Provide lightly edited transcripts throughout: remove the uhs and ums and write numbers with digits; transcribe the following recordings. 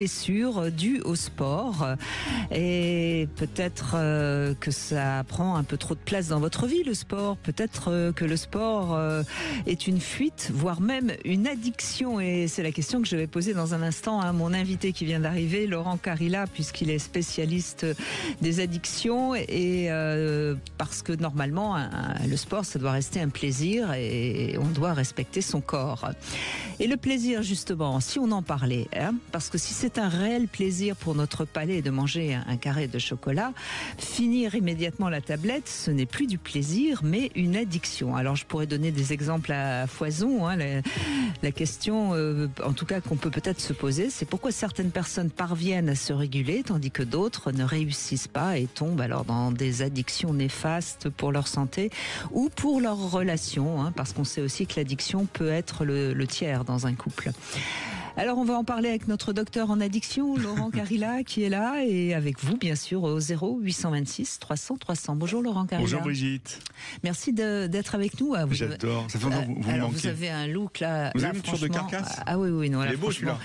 Blessures dues au sport et peut-être que ça prend un peu trop de place dans votre vie, le sport. Peut-être que le sport est une fuite, voire même une addiction, et c'est la question que je vais poser dans un instant à mon invité qui vient d'arriver, Laurent Carilla, puisqu'il est spécialiste des addictions et parce que normalement le sport, ça doit rester un plaisir et on doit respecter son corps. Et le plaisir, justement, si on en parlait, parce que si c'est un réel plaisir pour notre palais de manger un carré de chocolat, finir immédiatement la tablette, ce n'est plus du plaisir, mais une addiction. Alors je pourrais donner des exemples à foison. La question, en tout cas, qu'on peut peut-être se poser, c'est pourquoi certaines personnes parviennent à se réguler, tandis que d'autres ne réussissent pas et tombent alors dans des addictions néfastes pour leur santé ou pour leurs relations, parce qu'on sait aussi que l'addiction peut être le tiers dans un couple. Alors on va en parler avec notre docteur en addiction, Laurent Carilla, qui est là, et avec vous bien sûr au 0826 300 300. Bonjour Laurent Carilla. Bonjour Brigitte. Merci d'être avec nous. J'adore, ça fait longtemps que vous me manquez. Vous avez un look là. Vous avez une tour de carcasse. Ah oui, non. Il est beau celui-là.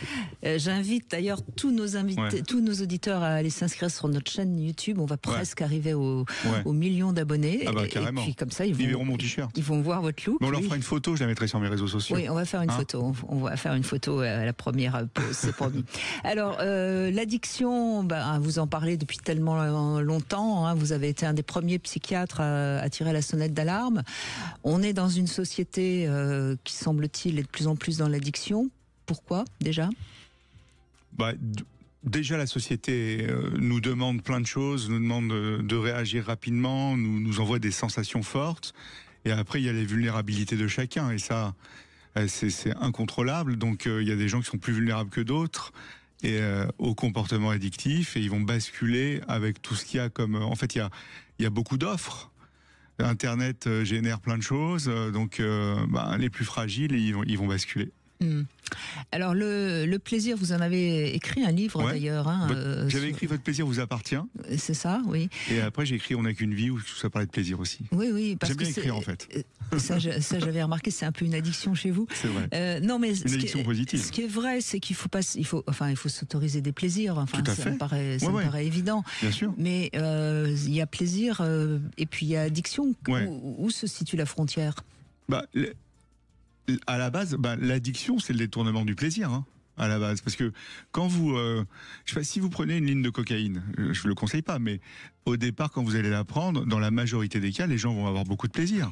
J'invite d'ailleurs tous nos invités, tous nos auditeurs à aller s'inscrire sur notre chaîne YouTube. On va presque arriver au million d'abonnés. Ah bah carrément. Et puis comme ça, ils verront mon t-shirt. Ils vont voir votre look. Mais on leur fera une photo, je la mettrai sur mes réseaux sociaux. Oui, on va faire une photo. On va faire une photo à la première pause, c'est promis. Alors, l'addiction, vous en parlez depuis tellement longtemps. Vous avez été un des premiers psychiatres à tirer la sonnette d'alarme. On est dans une société qui, semble-t-il, est de plus en plus dans l'addiction. Pourquoi, déjà ? Déjà, la société nous demande plein de choses, nous demande de réagir rapidement, nous envoie des sensations fortes. Et après, il y a les vulnérabilités de chacun. Et ça, c'est incontrôlable. Donc, il y a des gens qui sont plus vulnérables que d'autres et au comportement addictif. Et ils vont basculer avec tout ce qu'il y a comme... En fait, il y a beaucoup d'offres. Internet génère plein de choses. Donc, les plus fragiles, ils vont basculer. Alors le plaisir, vous en avez écrit un livre d'ailleurs. J'avais écrit Votre plaisir vous appartient. C'est ça, oui. Et après j'ai écrit On n'a qu'une vie, où ça parlait de plaisir aussi. Oui. J'aime bien écrire en fait. Ça j'avais remarqué, c'est un peu une addiction chez vous. C'est vrai. Non mais une addiction positive. Ce qui est vrai, c'est qu'il faut s'autoriser des plaisirs. Enfin, tout à ça fait. me paraît évident. Bien sûr. Mais il y a plaisir et puis il y a addiction. Où se situe la frontière ? À la base, l'addiction, c'est le détournement du plaisir, à la base. Parce que quand vous... je sais pas, si vous prenez une ligne de cocaïne, je le conseille pas, mais au départ, quand vous allez la prendre, dans la majorité des cas, les gens vont avoir beaucoup de plaisir.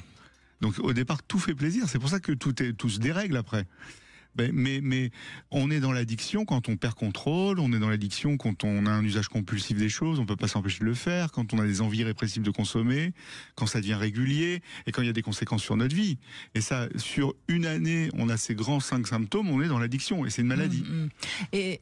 Donc au départ, tout fait plaisir. C'est pour ça que tout se dérègle après. Mais on est dans l'addiction quand on perd contrôle, on est dans l'addiction quand on a un usage compulsif des choses, on peut pas s'empêcher de le faire, quand on a des envies répressives de consommer, quand ça devient régulier et quand il y a des conséquences sur notre vie. Et ça, sur une année, on a ces grands 5 symptômes, on est dans l'addiction et c'est une maladie. Et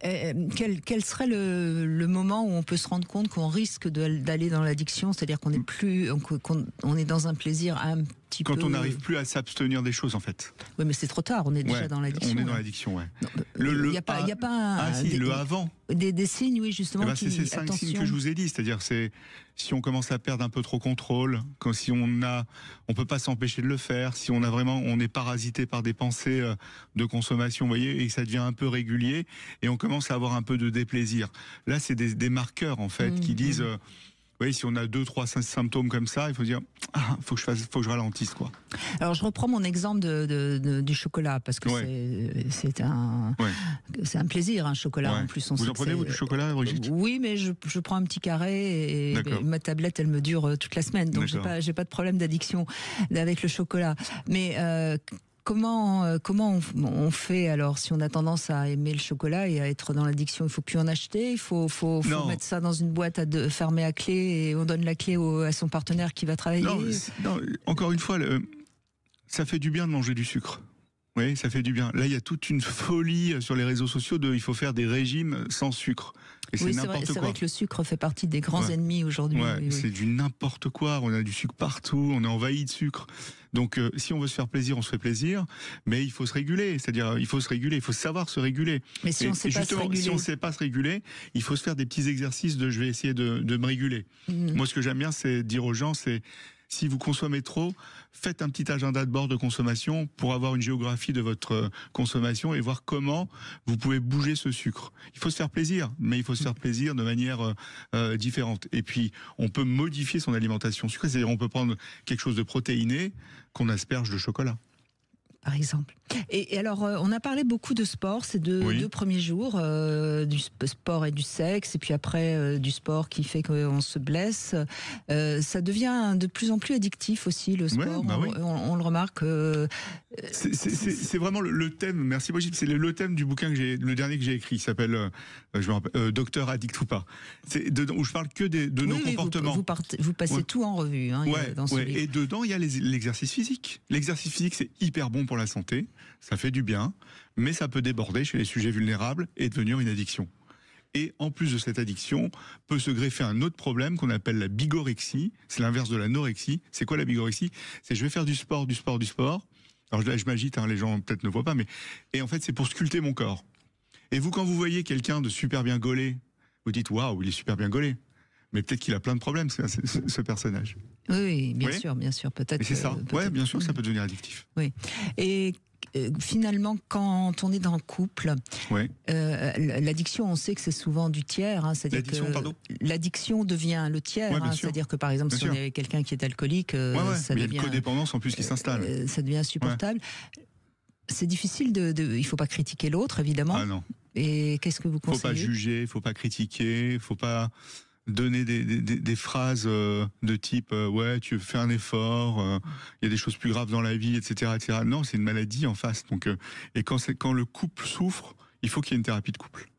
quel serait le moment où on peut se rendre compte qu'on risque d'aller dans l'addiction, c'est-à-dire qu'on est plus, qu'on est dans un plaisir un petit peu... Quand on n'arrive plus à s'abstenir des choses, en fait. Oui, mais c'est trop tard, on est déjà dans l'addiction. On est dans l'addiction, Il n'y a pas le avant. Des signes, oui, justement. C'est ces 5 signes que je vous ai dit, c'est-à-dire si on commence à perdre un peu trop contrôle, si on peut pas s'empêcher de le faire, si on est parasité par des pensées de consommation, vous voyez, et que ça devient un peu régulier, et on commence à avoir un peu de déplaisir. Là, c'est des marqueurs, en fait, qui disent... Oui, si on a 2, 3, 5 symptômes comme ça, il faut dire, faut que je ralentisse, quoi. Alors, je reprends mon exemple du chocolat, parce que c'est un plaisir, un chocolat. En plus, vous en prenez, vous, du chocolat, Brigitte ? Oui, mais je prends un petit carré et ma tablette, elle me dure toute la semaine. Donc, j'ai pas de problème d'addiction avec le chocolat. Mais, Comment on fait alors si on a tendance à aimer le chocolat et à être dans l'addiction? Il faut plus en acheter, il faut mettre ça dans une boîte fermée à clé et on donne la clé à son partenaire qui va travailler. Non, encore une fois, ça fait du bien de manger du sucre. Oui, ça fait du bien. Là, il y a toute une folie sur les réseaux sociaux il faut faire des régimes sans sucre. Et c'est n'importe quoi. C'est vrai que le sucre fait partie des grands ennemis aujourd'hui. C'est du n'importe quoi. On a du sucre partout. On est envahi de sucre. Donc, si on veut se faire plaisir, on se fait plaisir. Mais il faut se réguler. C'est-à-dire, il faut se réguler. Il faut savoir se réguler. Mais si on sait pas se réguler. Si on sait pas se réguler, il faut se faire des petits exercices je vais essayer de me réguler. Moi, ce que j'aime bien, c'est dire aux gens, si vous consommez trop, faites un petit agenda de bord de consommation pour avoir une géographie de votre consommation et voir comment vous pouvez bouger ce sucre. Il faut se faire plaisir, mais il faut se faire plaisir de manière différente. Et puis, on peut modifier son alimentation sucrée, c'est-à-dire on peut prendre quelque chose de protéiné qu'on asperge de chocolat. Par exemple. Et alors, on a parlé beaucoup de sport ces deux premiers jours, du sport et du sexe, et puis après du sport qui fait qu'on se blesse. Ça devient de plus en plus addictif aussi, le sport. On le remarque. C'est vraiment le thème. Merci Brigitte. C'est le thème du bouquin le dernier que j'ai écrit. Il s'appelle, je me rappelle, Docteur addict ou pas. Où je parle que de nos comportements. Vous passez tout en revue. Hein, dans ce livre. Et dedans, il y a l'exercice physique. L'exercice physique, c'est hyper bon pour la santé. Ça fait du bien, mais ça peut déborder chez les sujets vulnérables et devenir une addiction. Et en plus de cette addiction, peut se greffer un autre problème qu'on appelle la bigorexie. C'est l'inverse de l'anorexie. C'est quoi la bigorexie? C'est je vais faire du sport. Alors là, je m'agite, les gens peut-être ne voient pas, mais et en fait, c'est pour sculpter mon corps. Et vous, quand vous voyez quelqu'un de super bien gaulé, vous dites waouh, il est super bien gaulé. Mais peut-être qu'il a plein de problèmes, ce personnage. Oui, bien sûr, peut-être. Et c'est ça. Ouais, bien sûr, ça peut devenir addictif. Oui. Et finalement, quand on est dans le couple, l'addiction, on sait que c'est souvent du tiers. C'est-à-dire que l'addiction devient le tiers. C'est-à-dire que, par exemple, si on est avec quelqu'un qui est alcoolique, ça devient... Il y a une codépendance en plus qui s'installe. Ça devient insupportable. C'est difficile il ne faut pas critiquer l'autre, évidemment. Ah non. Et qu'est-ce que vous conseillez? Il ne faut pas juger, il ne faut pas critiquer, il ne faut pas donner des phrases de type ouais, tu fais un effort, il y a des choses plus graves dans la vie, etc. Non, c'est une maladie en face. Donc, et quand le couple souffre, il faut qu'il y ait une thérapie de couple.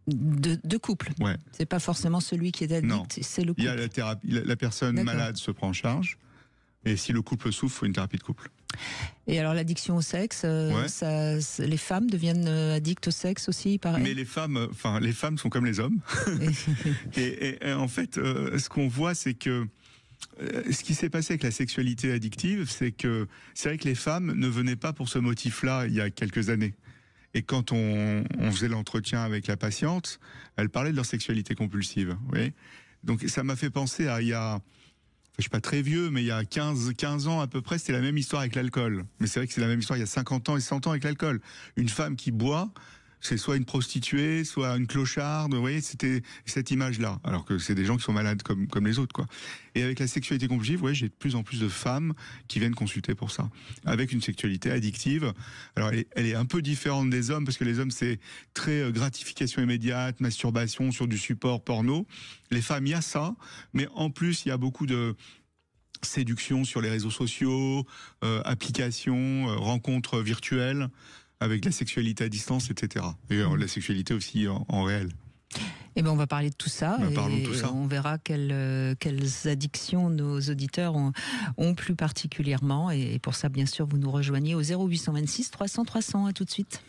De couple. Ouais. C'est pas forcément celui qui est addict, c'est le couple. Il y a la thérapie, la personne malade se prend en charge, et si le couple souffre, il faut une thérapie de couple. Et alors l'addiction au sexe, les femmes deviennent addictes au sexe aussi, pareil. Mais les femmes sont comme les hommes. et en fait, ce qu'on voit, c'est que ce qui s'est passé avec la sexualité addictive, c'est vrai que les femmes ne venaient pas pour ce motif-là il y a quelques années. Et quand on faisait l'entretien avec la patiente, elle parlait de leur sexualité compulsive. Oui. Donc ça m'a fait penser à je suis pas très vieux, mais il y a 15 ans à peu près, c'était la même histoire avec l'alcool. Mais c'est vrai que c'est la même histoire il y a 50 ans et 100 ans avec l'alcool. Une femme qui boit, c'est soit une prostituée, soit une clocharde, vous voyez, c'était cette image-là. Alors que c'est des gens qui sont malades comme les autres, quoi. Et avec la sexualité compulsive, j'ai de plus en plus de femmes qui viennent consulter pour ça. Avec une sexualité addictive. Alors elle est un peu différente des hommes, parce que les hommes, c'est très gratification immédiate, masturbation sur du support porno. Les femmes, il y a ça, mais en plus, il y a beaucoup de séduction sur les réseaux sociaux, applications, rencontres virtuelles, avec la sexualité à distance, etc. Et la sexualité aussi en réel. Eh ben on va parler de tout ça. Parlons de tout ça. On verra quelles addictions nos auditeurs ont plus particulièrement. Et pour ça, bien sûr, vous nous rejoignez au 0826 300 300. À tout de suite.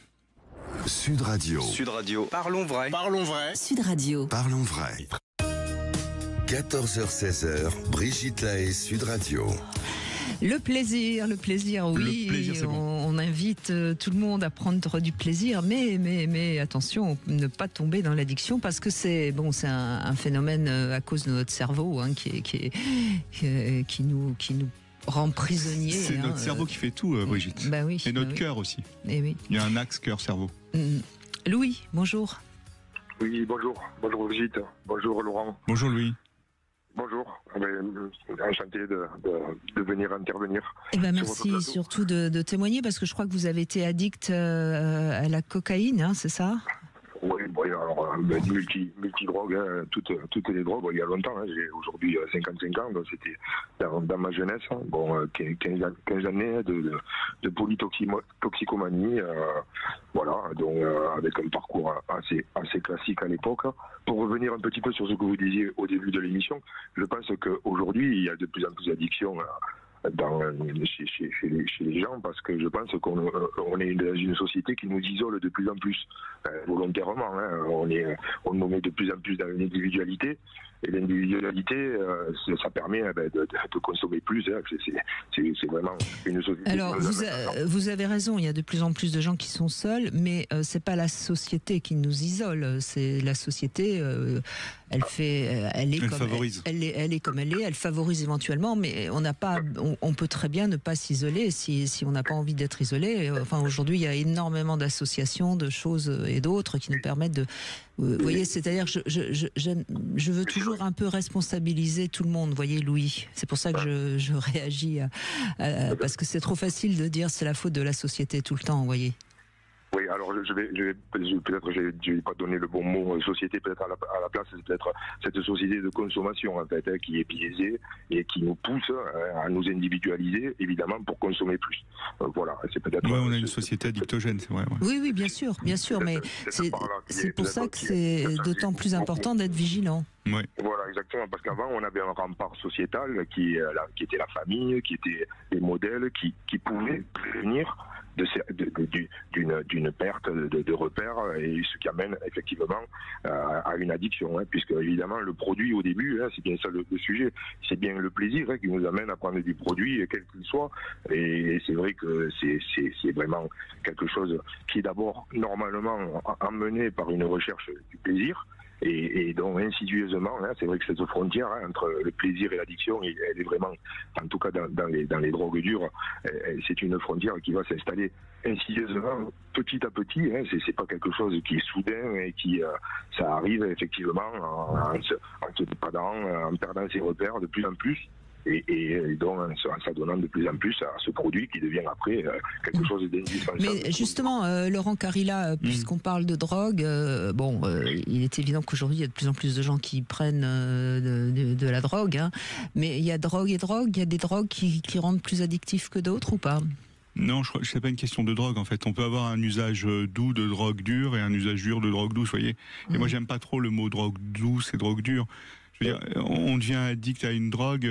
Sud Radio. Sud Radio. Parlons vrai. Parlons vrai. Sud Radio. Parlons vrai. 14h-16h, Brigitte Lahaie, Sud Radio. Le plaisir, oui. Le plaisir, c'est bon. On invite tout le monde à prendre du plaisir, mais attention, ne pas tomber dans l'addiction, parce que c'est un phénomène à cause de notre cerveau qui nous rend prisonniers. C'est notre cerveau qui fait tout, Brigitte. Bah oui, et notre cœur aussi. Et oui. Il y a un axe cœur-cerveau. Louis, bonjour. Oui, bonjour. Bonjour Brigitte. Bonjour Laurent. Bonjour Louis. Bonjour, enchanté de venir intervenir. Eh ben merci surtout de témoigner, parce que je crois que vous avez été addict à la cocaïne, c'est ça? Oui, alors multi-drogue, toutes les drogues, il y a longtemps, j'ai aujourd'hui 55 ans, donc c'était dans ma jeunesse, 15 années de polytoxicomanie, donc avec un parcours assez classique à l'époque. Pour revenir un petit peu sur ce que vous disiez au début de l'émission, je pense qu'aujourd'hui, il y a de plus en plus d'addictions chez les gens, parce que je pense qu'on est dans une société qui nous isole de plus en plus volontairement. On nous met de plus en plus dans l'individualité, et l'individualité, ça permet de consommer plus. Hein. C'est vraiment une société. Alors, vous avez raison, il y a de plus en plus de gens qui sont seuls, mais c'est pas la société qui nous isole, c'est la société, elle est comme elle est, elle favorise éventuellement, mais on peut très bien ne pas s'isoler si on n'a pas envie d'être isolé. Enfin, aujourd'hui, il y a énormément d'associations, de choses et d'autres qui nous permettent de... Vous voyez, c'est-à-dire, je veux toujours un peu responsabiliser tout le monde, voyez, Louis. C'est pour ça que je réagis, parce que c'est trop facile de dire c'est la faute de la société tout le temps, vous voyez. Oui, alors je vais pas donner le bon mot société peut-être à la place, c'est peut-être cette société de consommation en fait qui est biaisée et qui nous pousse à nous individualiser évidemment pour consommer plus. Voilà, c'est peut-être. Ouais, on a une société addictogène, c'est vrai. Ouais. Oui, bien sûr, mais c'est pour ça que c'est d'autant plus important d'être vigilant. Ouais. Voilà, exactement, parce qu'avant on avait un rempart sociétal qui était la famille, qui était des modèles qui pouvaient prévenir d'une perte de repères et ce qui amène effectivement à une addiction, hein, puisque évidemment le produit au début, hein, c'est bien ça le sujet, c'est bien le plaisir qui nous amène à prendre du produit quel qu'il soit, et c'est vrai que c'est vraiment quelque chose qui est d'abord normalement amené par une recherche du plaisir. Et donc insidieusement, hein, c'est vrai que cette frontière entre le plaisir et l'addiction, elle est vraiment, en tout cas dans les drogues dures, c'est une frontière qui va s'installer insidieusement, petit à petit. Hein, c'est pas quelque chose qui est soudain et qui ça arrive effectivement en se dépadant, en perdant ses repères de plus en plus. Et donc en s'adonnant de plus en plus à ce produit qui devient après quelque chose d'indispensable. Mais justement, Laurent Carilla, puisqu'on parle de drogue, il est évident qu'aujourd'hui il y a de plus en plus de gens qui prennent de la drogue, hein, mais il y a drogue et drogue, il y a des drogues qui rendent plus addictifs que d'autres ou pas ? Non, je crois que c'est pas une question de drogue en fait. On peut avoir un usage doux de drogue dure et un usage dur de drogue douce, vous voyez. Et moi j'aime pas trop le mot drogue douce et drogue dure. Je veux dire, on devient addict à une drogue,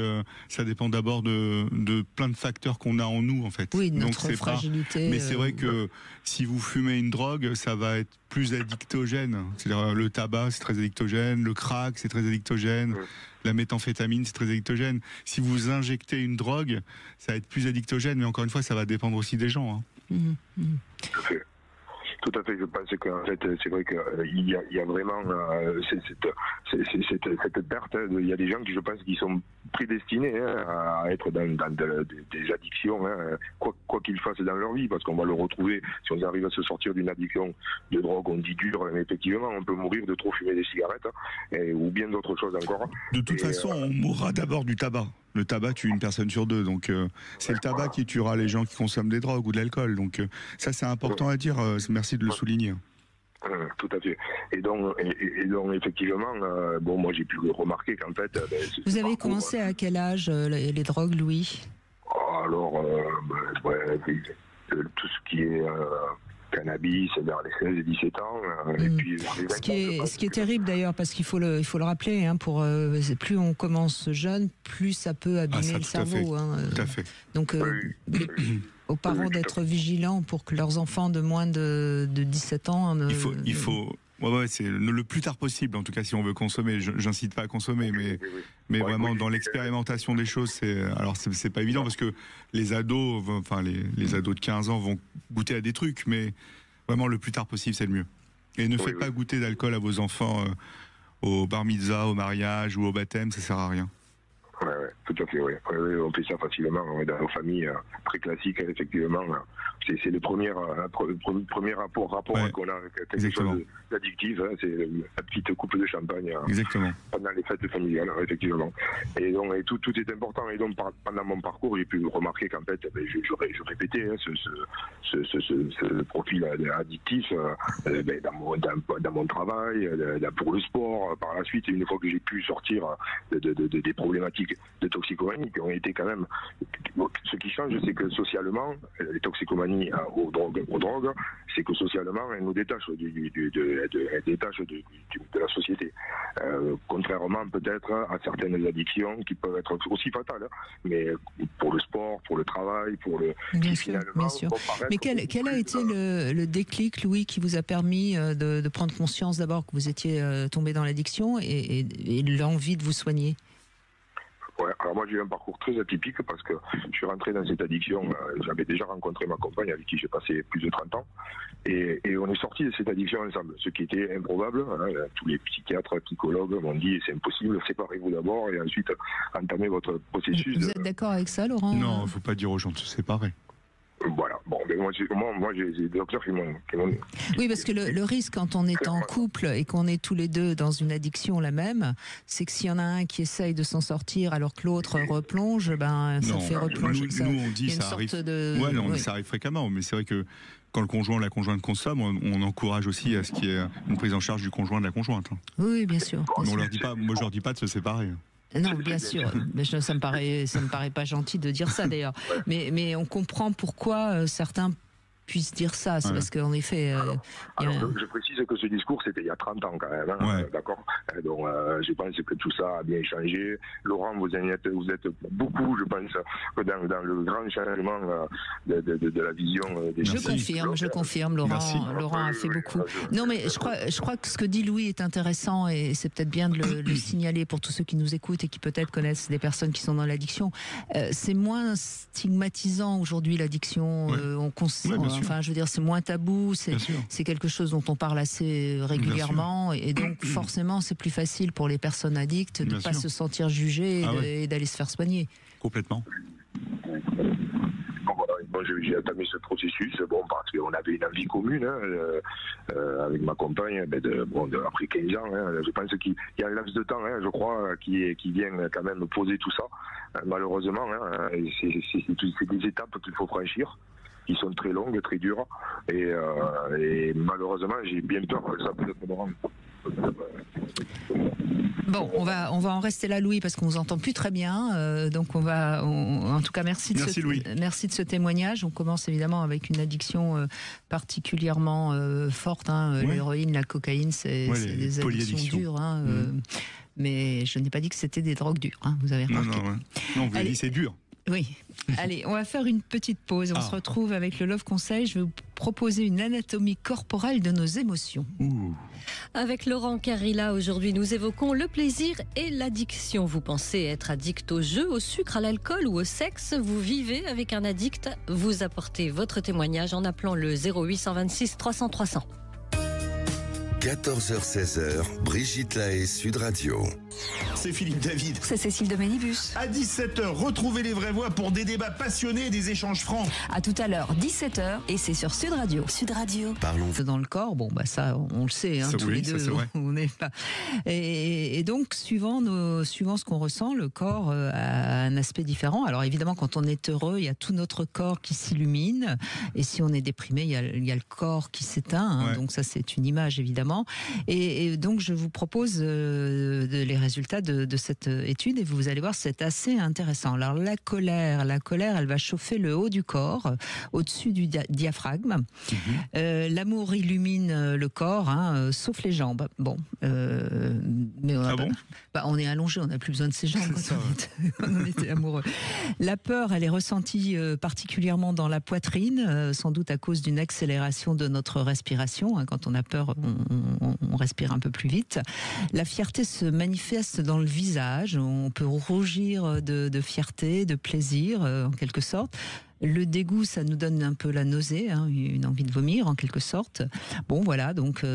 ça dépend d'abord de plein de facteurs qu'on a en nous en fait. Oui, notre donc c'est fragilité. Mais c'est vrai que si vous fumez une drogue, ça va être plus addictogène. C'est-à-dire le tabac, c'est très addictogène, le crack, c'est très addictogène, la méthamphétamine, c'est très addictogène. Si vous injectez une drogue, ça va être plus addictogène, mais encore une fois, ça va dépendre aussi des gens. Hein. Tout à fait, je pense qu'en fait, c'est vrai qu'il y a vraiment cette perte. Il y a des gens qui, je pense, qui sont prédestinés à être dans des addictions, hein, quoi qu'ils fassent dans leur vie, parce qu'on va le retrouver, si on arrive à se sortir d'une addiction de drogue, on dit dure, mais effectivement, on peut mourir de trop fumer des cigarettes, ou bien d'autres choses encore. De toute façon, on mourra d'abord du tabac. Le tabac tue une personne sur deux, donc c'est le tabac qui tuera les gens qui consomment des drogues ou de l'alcool. Donc ça, c'est important à dire. Merci de le souligner. Tout à fait. Et donc effectivement, moi j'ai pu remarquer qu'en fait... Vous avez commencé à quel âge les drogues, Louis ? Alors, tout ce qui est... cannabis vers les 16 et 17 ans. Et puis, ce qui est terrible d'ailleurs, parce qu'il faut le rappeler, hein, plus on commence jeune, plus ça peut abîmer le cerveau. Tout à fait. Donc, aux parents d'être vigilants pour que leurs enfants de moins de 17 ans... Il faut c'est le plus tard possible, en tout cas, si on veut consommer. J'incite pas à consommer, mais vraiment dans l'expérimentation des choses, c'est pas évident parce que les ados, les ados de 15 ans vont goûter à des trucs, mais vraiment le plus tard possible, c'est le mieux. Et ne faites pas goûter d'alcool à vos enfants au bar mitzvah, au mariage ou au baptême, ça sert à rien. Oui, tout à fait, oui. On fait ça facilement dans nos familles très classiques, effectivement. C'est le premier rapport qu'on a avec quelque chose d'addictif, hein, c'est la petite coupe de champagne pendant les fêtes familiales, effectivement. Et donc tout est important. Et donc pendant mon parcours, j'ai pu remarquer qu'en fait, je répétais ce profil addictif dans mon travail, pour le sport, par la suite. Et une fois que j'ai pu sortir des problématiques de toxicomanies qui ont été quand même... Ce qui change, c'est que socialement, les toxicomanies aux drogues, c'est que socialement, elles nous détachent de la société. Contrairement peut-être à certaines addictions qui peuvent être aussi fatales, hein, mais pour le sport, pour le travail, pour le... Bien sûr, bien sûr. Mais quel a été le déclic, Louis, qui vous a permis de prendre conscience d'abord que vous étiez tombé dans l'addiction et l'envie de vous soigner? Ouais, alors moi j'ai eu un parcours très atypique parce que je suis rentré dans cette addiction, j'avais déjà rencontré ma compagne avec qui j'ai passé plus de 30 ans et on est sorti de cette addiction ensemble, ce qui était improbable, hein. Tous les psychiatres, psychologues m'ont dit c'est impossible, séparez-vous d'abord et ensuite entamez votre processus. Vous êtes d'accord avec ça, Laurent? Non, il ne faut pas dire aux gens de se séparer. Voilà, bon, mais moi j'ai des docteurs qui m'ont... Oui, parce que le risque quand on est en couple et qu'on est tous les deux dans une addiction la même, c'est que s'il y en a un qui essaye de s'en sortir alors que l'autre replonge, ben ça fait replonger. Nous on dit ça arrive. Ça arrive fréquemment, mais c'est vrai que quand le conjoint ou la conjointe consomme, on encourage aussi à ce qu'il y ait une prise en charge du conjoint de la conjointe. Oui, bien sûr. Mais on leur dit pas, moi je leur dis pas de se séparer. Non, bien sûr. Mais ça me paraît pas gentil de dire ça d'ailleurs. Mais on comprend pourquoi certains puissent dire ça. C'est parce qu'en effet... je précise que ce discours, c'était il y a 30 ans quand même. Hein, d'accord. Donc, je pense que tout ça a bien changé. Laurent, vous êtes beaucoup, je pense, dans le grand changement de la vision des gens. Je confirme, Laurent a fait beaucoup. Non, mais je crois que ce que dit Louis est intéressant et c'est peut-être bien de le signaler pour tous ceux qui nous écoutent et qui peut-être connaissent des personnes qui sont dans l'addiction. C'est moins stigmatisant aujourd'hui l'addiction. Enfin, je veux dire, c'est moins tabou, c'est quelque chose dont on parle assez régulièrement, et donc forcément, c'est plus facile pour les personnes addictes de ne pas se sentir jugées et d'aller se faire soigner. Complètement. Bon, j'ai entamé ce processus, parce qu'on avait une envie commune avec ma compagne, après 15 ans, je pense qu'il y a un laps de temps, je crois, qui vient quand même poser tout ça. Malheureusement, c'est des étapes qu'il faut franchir, qui sont très longues, très dures, et malheureusement j'ai bien peur que ça peut être Laurent. Bon, on va en rester là, Louis, parce qu'on vous entend plus très bien. Donc en tout cas, merci de ce témoignage. On commence évidemment avec une addiction particulièrement forte. L'héroïne, la cocaïne, c'est des addictions dures. Mais je n'ai pas dit que c'était des drogues dures. Vous avez remarqué. Non, vous avez dit c'est dur. Oui. Allez, on va faire une petite pause. On se retrouve avec le Love Conseil. Je vais vous proposer une anatomie corporelle de nos émotions. Avec Laurent Carilla, aujourd'hui, nous évoquons le plaisir et l'addiction. Vous pensez être addict au jeu, au sucre, à l'alcool ou au sexe? Vous vivez avec un addict? Vous apportez votre témoignage en appelant le 0826 300 300. 14h-16h, Brigitte Lahaie, Sud Radio. C'est Philippe David. C'est Cécile de Ménibus. À 17h, retrouvez les vraies voix pour des débats passionnés et des échanges francs. À tout à l'heure, 17h, et c'est sur Sud Radio. Sud Radio. Parlons dans le corps, ça on le sait, tous les deux, on n'est pas. Et donc suivant ce qu'on ressent, le corps a un aspect différent. Alors évidemment, quand on est heureux, il y a tout notre corps qui s'illumine, et si on est déprimé, il y a le corps qui s'éteint. Donc ça, c'est une image évidemment. Et donc je vous propose les résultats de cette étude, et vous allez voir, c'est assez intéressant. Alors la colère, elle va chauffer le haut du corps, au-dessus du diaphragme. L'amour illumine le corps, sauf les jambes. Mais on est allongé, on n'a plus besoin de ses jambes quand on était amoureux. La peur, elle est ressentie particulièrement dans la poitrine, sans doute à cause d'une accélération de notre respiration. Quand on a peur, on respire un peu plus vite. La fierté se manifeste dans le visage. On peut rougir de fierté, de plaisir, en quelque sorte. Le dégoût, ça nous donne un peu la nausée, une envie de vomir, en quelque sorte. Donc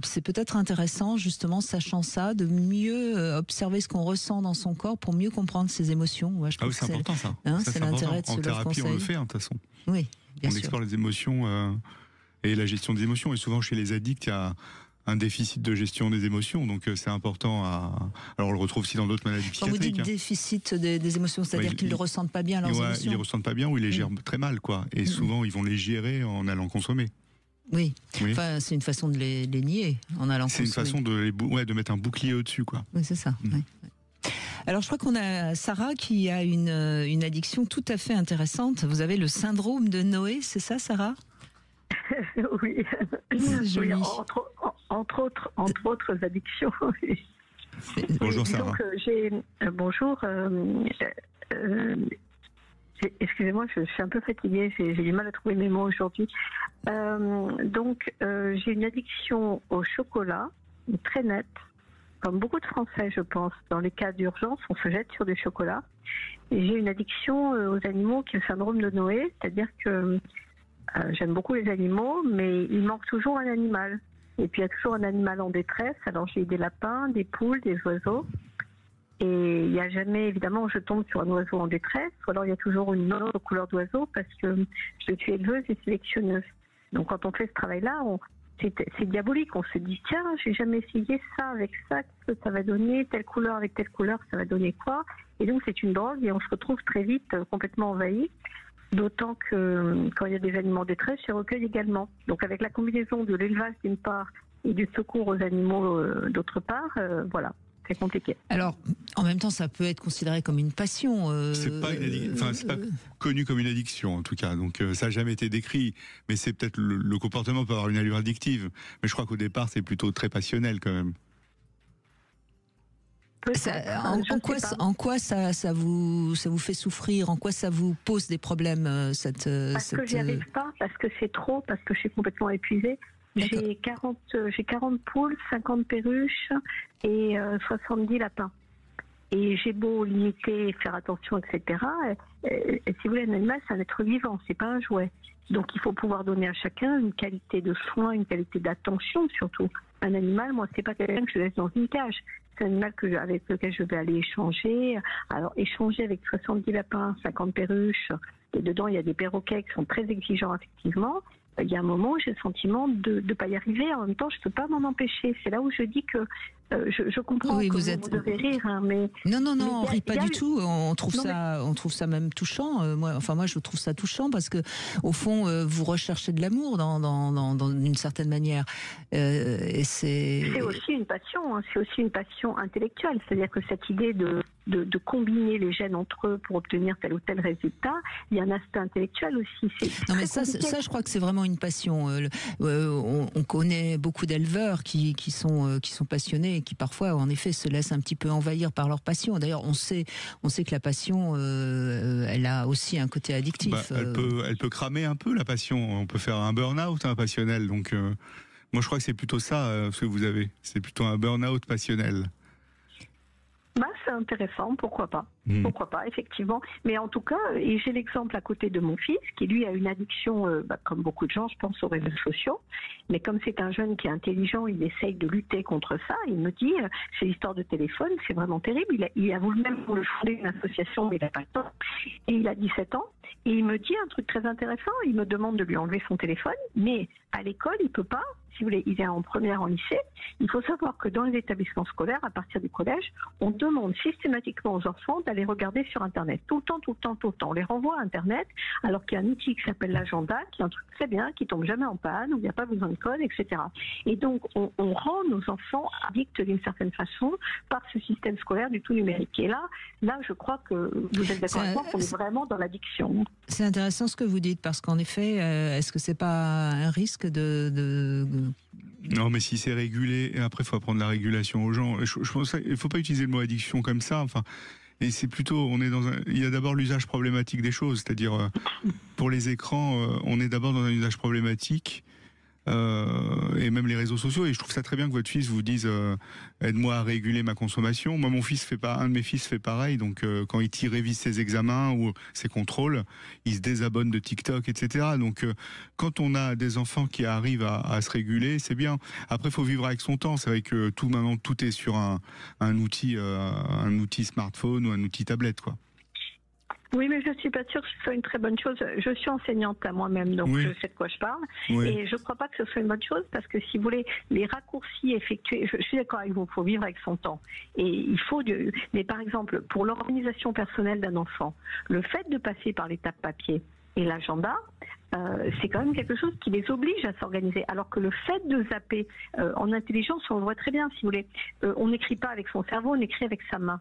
c'est peut-être intéressant, justement, sachant ça, de mieux observer ce qu'on ressent dans son corps pour mieux comprendre ses émotions. Je trouve c'est important, ça. C'est l'intérêt de ce Love Conseil. En thérapie, on le fait, de toute façon. Oui, bien sûr. On explore les émotions et la gestion des émotions. Et souvent, chez les addicts, il y a un déficit de gestion des émotions, donc c'est important Alors on le retrouve aussi dans d'autres maladies psychiatriques. Quand vous dites déficit des émotions, c'est-à-dire qu'ils ne ressentent pas bien leurs émotions. Ils ne ressentent pas bien ou ils les gèrent très mal, quoi. Et souvent, ils vont les gérer en allant consommer. Oui. Enfin, c'est une façon de les nier en allant consommer. C'est une façon de mettre un bouclier au-dessus, quoi. Oui, c'est ça. Alors je crois qu'on a Sarah qui a une addiction tout à fait intéressante. Vous avez le syndrome de Noé, c'est ça Sarah? Oui. C'est joli. Oui, entre autres addictions. Oui. Bonjour Disons Sarah. que bonjour. Excusez-moi, je suis un peu fatiguée, j'ai du mal à trouver mes mots aujourd'hui. J'ai une addiction au chocolat, très nette. Comme beaucoup de Français, je pense, dans les cas d'urgence, on se jette sur du chocolat. Et j'ai une addiction aux animaux qui est le syndrome de Noé, c'est-à-dire que j'aime beaucoup les animaux, mais il manque toujours un animal. Et puis il y a toujours un animal en détresse. Alors j'ai des lapins, des poules, des oiseaux. Et il n'y a jamais, évidemment, je tombe sur un oiseau en détresse, ou alors il y a toujours une autre couleur d'oiseau parce que je suis éleveuse et sélectionneuse. Donc quand on fait ce travail-là, c'est diabolique. On se dit, tiens, j'ai jamais essayé ça avec ça, qu'est-ce que ça va donner, telle couleur avec telle couleur, ça va donner quoi? Et donc c'est une drogue et on se retrouve très vite complètement envahi. D'autant que quand il y a des animaux en détresse, je recueille également. Donc avec la combinaison de l'élevage d'une part et du secours aux animaux d'autre part, voilà. C'est compliqué. Alors, en même temps, ça peut être considéré comme une passion. C'est pas c'est pas connu comme une addiction en tout cas. Donc ça n'a jamais été décrit, mais c'est peut-être le comportement peut avoir une allure addictive. Mais je crois qu'au départ, c'est plutôt très passionnel quand même. En quoi ça vous fait souffrir? En quoi ça vous pose des problèmes Parce que j'y arrive pas, parce que c'est trop, parce que je suis complètement épuisée. J'ai 40 poules, 50 perruches et 70 lapins. Et j'ai beau limiter, faire attention, etc. Et si vous voulez, un animal, c'est un être vivant, c'est pas un jouet. Donc il faut pouvoir donner à chacun une qualité de soin, une qualité d'attention surtout. Un animal, moi, c'est pas quelqu'un que je laisse dans une cage. C'est un animal avec lequel je vais aller échanger. Alors échanger avec 70 lapins, 50 perruches, et dedans il y a des perroquets qui sont très exigeants effectivement. Il y a un moment où j'ai le sentiment de ne pas y arriver. En même temps, je ne peux pas m'en empêcher. C'est là où je dis que je comprends que vous devez rire. Hein, mais non, on rit pas du tout. On trouve ça même touchant. Moi, je trouve ça touchant parce que, au fond, vous recherchez de l'amour dans une certaine manière. Et c'est aussi une passion. Hein, c'est aussi une passion intellectuelle. C'est-à-dire que cette idée de combiner les gènes entre eux pour obtenir tel ou tel résultat, il y a un aspect intellectuel aussi. Non, mais ça, je crois que c'est vraiment une passion. On connaît beaucoup d'éleveurs qui sont passionnés et qui parfois, en effet, se laissent un petit peu envahir par leur passion. D'ailleurs, on sait que la passion, elle a aussi un côté addictif. Elle peut cramer un peu la passion. On peut faire un burn-out passionnel. Donc, moi, je crois que c'est plutôt ça ce que vous avez. C'est plutôt un burn-out passionnel. C'est intéressant, pourquoi pas. Pourquoi pas, effectivement. Mais en tout cas, et j'ai l'exemple à côté de mon fils, qui lui a une addiction, comme beaucoup de gens, je pense, aux réseaux sociaux. Mais comme c'est un jeune qui est intelligent, il essaye de lutter contre ça. Il me dit, c'est l'histoire de téléphone, c'est vraiment terrible. Il a voulu même fonder une association, mais il n'a pas le temps. Et il a 17 ans. Et il me dit un truc très intéressant. Il me demande de lui enlever son téléphone. Mais à l'école, il peut pas. Si vous voulez, il est en première en lycée. Il faut savoir que dans les établissements scolaires, à partir du collège, on demande systématiquement aux enfants d'aller regarder sur Internet. Tout le temps. On les renvoie à Internet, alors qu'il y a un outil qui s'appelle l'agenda, qui est un truc très bien, qui tombe jamais en panne, où il n'y a pas besoin de code, etc. Et donc, on rend nos enfants addicts d'une certaine façon par ce système scolaire du tout numérique. Et là, je crois que vous êtes d'accord avec moi qu'on est vraiment dans l'addiction. C'est intéressant ce que vous dites, parce qu'en effet, est-ce que c'est pas un risque de... Non, mais si c'est régulé, et après il faut apprendre la régulation aux gens. Je pense qu'il ne faut pas utiliser le mot addiction comme ça. Enfin, et c'est plutôt, il y a d'abord l'usage problématique des choses, c'est-à-dire pour les écrans, on est d'abord dans un usage problématique. Et même les réseaux sociaux, et je trouve ça très bien que votre fils vous dise aide-moi à réguler ma consommation. Moi, un de mes fils fait pareil, donc quand il révise ses examens ou ses contrôles, il se désabonne de TikTok, etc. Donc quand on a des enfants qui arrivent à se réguler, c'est bien. Après, il faut vivre avec son temps. C'est vrai que maintenant tout est sur un outil smartphone ou un outil tablette, quoi. Oui, mais je ne suis pas sûre que ce soit une très bonne chose. Je suis enseignante à moi-même, donc je sais de quoi je parle. Oui. Et je ne crois pas que ce soit une bonne chose parce que si vous voulez, les raccourcis effectués, je suis d'accord avec vous, il faut vivre avec son temps. Et il faut, mais par exemple, pour l'organisation personnelle d'un enfant, le fait de passer par l'étape papier et l'agenda, c'est quand même quelque chose qui les oblige à s'organiser. Alors que le fait de zapper en intelligence, on le voit très bien, si vous voulez, on n'écrit pas avec son cerveau, on écrit avec sa main.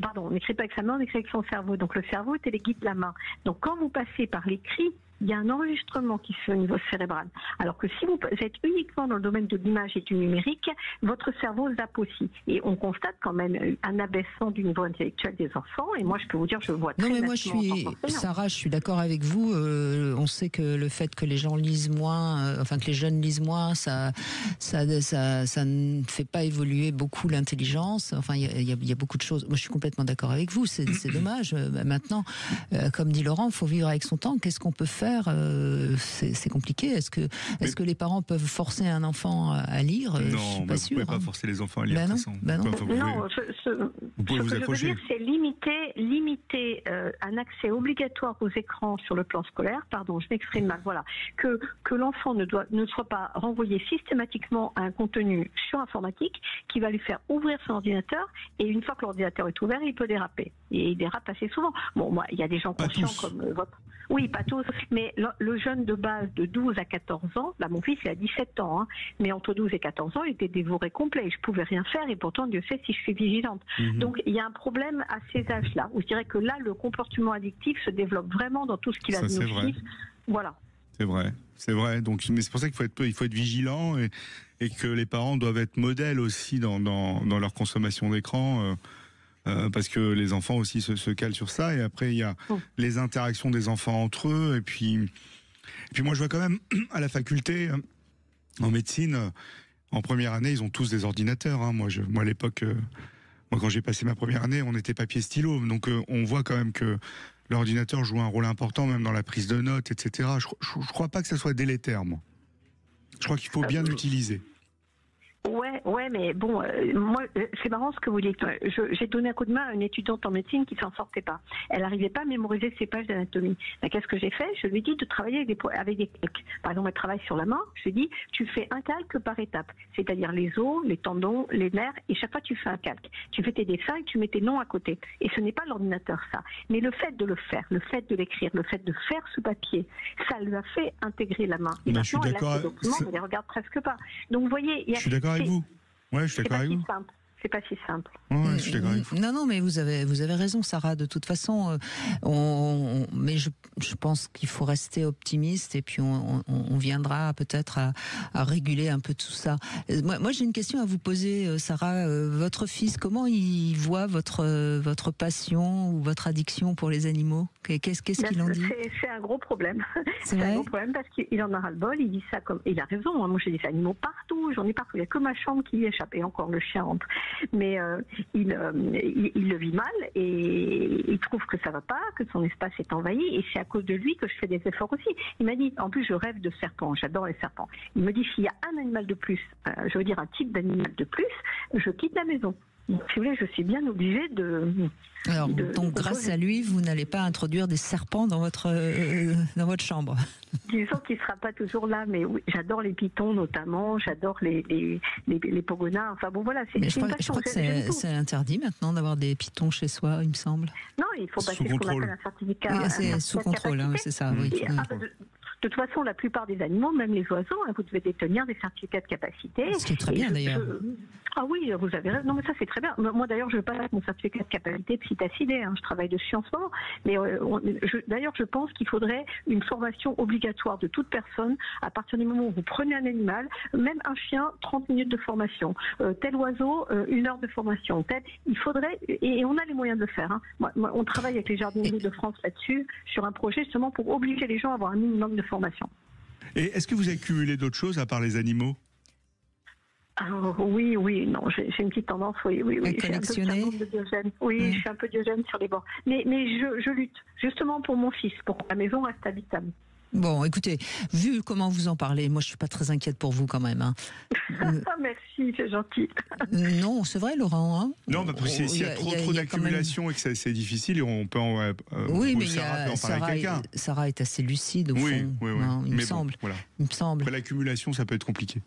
Pardon, on n'écrit pas avec sa main, on écrit avec son cerveau. Donc le cerveau téléguide la main. Donc quand vous passez par l'écrit, il y a un enregistrement qui se fait au niveau cérébral. Alors que si vous êtes uniquement dans le domaine de l'image et du numérique, votre cerveau zappe aussi. Et on constate quand même un abaissement du niveau intellectuel des enfants. Et moi, je peux vous dire, je vois très nettement. Sarah, je suis d'accord avec vous. On sait que le fait que les gens lisent moins, que les jeunes lisent moins, ça ne fait pas évoluer beaucoup l'intelligence. Enfin, il y a beaucoup de choses. Moi, je suis complètement d'accord avec vous. C'est dommage. Maintenant, comme dit Laurent, il faut vivre avec son temps. Qu'est-ce qu'on peut faire? C'est compliqué. Est-ce que les parents peuvent forcer un enfant à lire? Non, je suis pas sûre. Vous pouvez pas forcer les enfants à lire. Non. Vous pouvez vous accrocher. Ce que je veux dire, c'est limiter un accès obligatoire aux écrans sur le plan scolaire. Pardon, je m'exprime mal. Voilà, que l'enfant ne soit pas renvoyé systématiquement à un contenu sur informatique qui va lui faire ouvrir son ordinateur. Et une fois que l'ordinateur est ouvert, il peut déraper. Et il dérape assez souvent. Bon, moi, il y a des gens conscients comme votre. Oui, pas tous, mais le jeune de base de 12 à 14 ans, là mon fils il a 17 ans, hein, mais entre 12 et 14 ans il était dévoré complet, je pouvais rien faire et pourtant Dieu sait si je suis vigilante. Donc il y a un problème à ces âges-là, où je dirais que là le comportement addictif se développe vraiment dans tout ce qui va de nos fils. Voilà. C'est vrai. Donc, mais c'est pour ça qu'il faut être vigilant et que les parents doivent être modèles aussi dans leur consommation d'écran. Parce que les enfants aussi se calent sur ça, et après il y a les interactions des enfants entre eux, et puis moi je vois quand même à la faculté en médecine, en première année ils ont tous des ordinateurs, hein. Moi à l'époque, quand j'ai passé ma première année, on était papier stylo, donc on voit quand même que l'ordinateur joue un rôle important même dans la prise de notes, etc. Je crois pas que ça soit délétère, moi. Je crois qu'il faut bien l'utiliser. Ouais, mais bon, moi, c'est marrant ce que vous dites. J'ai donné un coup de main à une étudiante en médecine qui s'en sortait pas. Elle n'arrivait pas à mémoriser ses pages d'anatomie. Qu'est-ce que j'ai fait? Je lui ai dit de travailler avec des calques. Par exemple, elle travaille sur la main. Je lui ai dit, tu fais un calque par étape. C'est-à-dire les os, les tendons, les nerfs, et chaque fois tu fais un calque. Tu fais tes dessins et tu mets tes noms à côté. Et ce n'est pas l'ordinateur, ça. Mais le fait de le faire, le fait de l'écrire, le fait de faire sous papier, ça lui a fait intégrer la main. Et maintenant, elle a ses documents, elle les regarde presque pas. Donc, vous voyez, je suis d'accord avec vous. Ouais, je suis d'accord avec vous. C'est pas si simple. Ouais, je suis d'accord avec vous. Non, mais vous avez raison, Sarah. De toute façon, mais je pense qu'il faut rester optimiste, et puis on viendra peut-être à réguler un peu tout ça. Moi, j'ai une question à vous poser, Sarah. Votre fils, comment il voit votre passion ou votre addiction pour les animaux? Qu'est-ce qu'il en dit? C'est un gros problème. C'est un gros problème parce qu'il en a ras-le-bol. Il dit ça comme. Et il a raison. Moi, j'ai des animaux partout. J'en ai partout. Il n'y a que ma chambre qui y échappe. Et encore, le chien rentre. Mais il le vit mal et il trouve que ça va pas, que son espace est envahi, et c'est à cause de lui que je fais des efforts aussi. Il m'a dit, en plus je rêve de serpents, j'adore les serpents. Il me dit, s'il y a un animal de plus, je veux dire un type d'animal de plus, je quitte la maison. Donc, si vous voulez, je suis bien obligée de... Alors, donc grâce à lui, vous n'allez pas introduire des serpents dans votre chambre? Disons qu'il ne sera pas toujours là, mais oui, j'adore les pitons notamment, j'adore les pogonas, enfin bon voilà. Je crois que c'est interdit maintenant d'avoir des pitons chez soi, il me semble. Non, il faut passer ce qu'on appelle un certificat. Oui, c'est sous contrôle, hein, c'est ça, oui. De toute façon, la plupart des animaux, même les oiseaux, vous devez détenir des certificats de capacité. Ce qui est très bien d'ailleurs. Ah oui, vous avez raison. Non, mais ça c'est très bien. Moi d'ailleurs, je passe mon certificat de capacité Psittacidé. Je travaille dessus en ce moment. Mais d'ailleurs, je pense qu'il faudrait une formation obligatoire de toute personne à partir du moment où vous prenez un animal, même un chien, 30 minutes de formation. Tel oiseau, 1 heure de formation. Il faudrait, et on a les moyens de le faire. On travaille avec les Jardiniers de France là-dessus, sur un projet justement pour obliger les gens à avoir un minimum de formation. Et est-ce que vous avez cumulé d'autres choses à part les animaux? Oui, non, j'ai une petite tendance, oui. Collectionner. Je suis un peu Diogène sur les bords. Mais je lutte, justement pour mon fils, pour que la maison reste habitable. Bon, écoutez, vu comment vous en parlez, moi je suis pas très inquiète pour vous quand même. Hein. Merci, c'est gentil. Non, c'est vrai, Laurent. Hein. Non, parce que s'il y a trop d'accumulation et que c'est difficile, on peut en oui, mais Sarah peut en parler avec quelqu'un. Sarah est assez lucide au fond. Oui. Non, il me semble. Après, l'accumulation, ça peut être compliqué.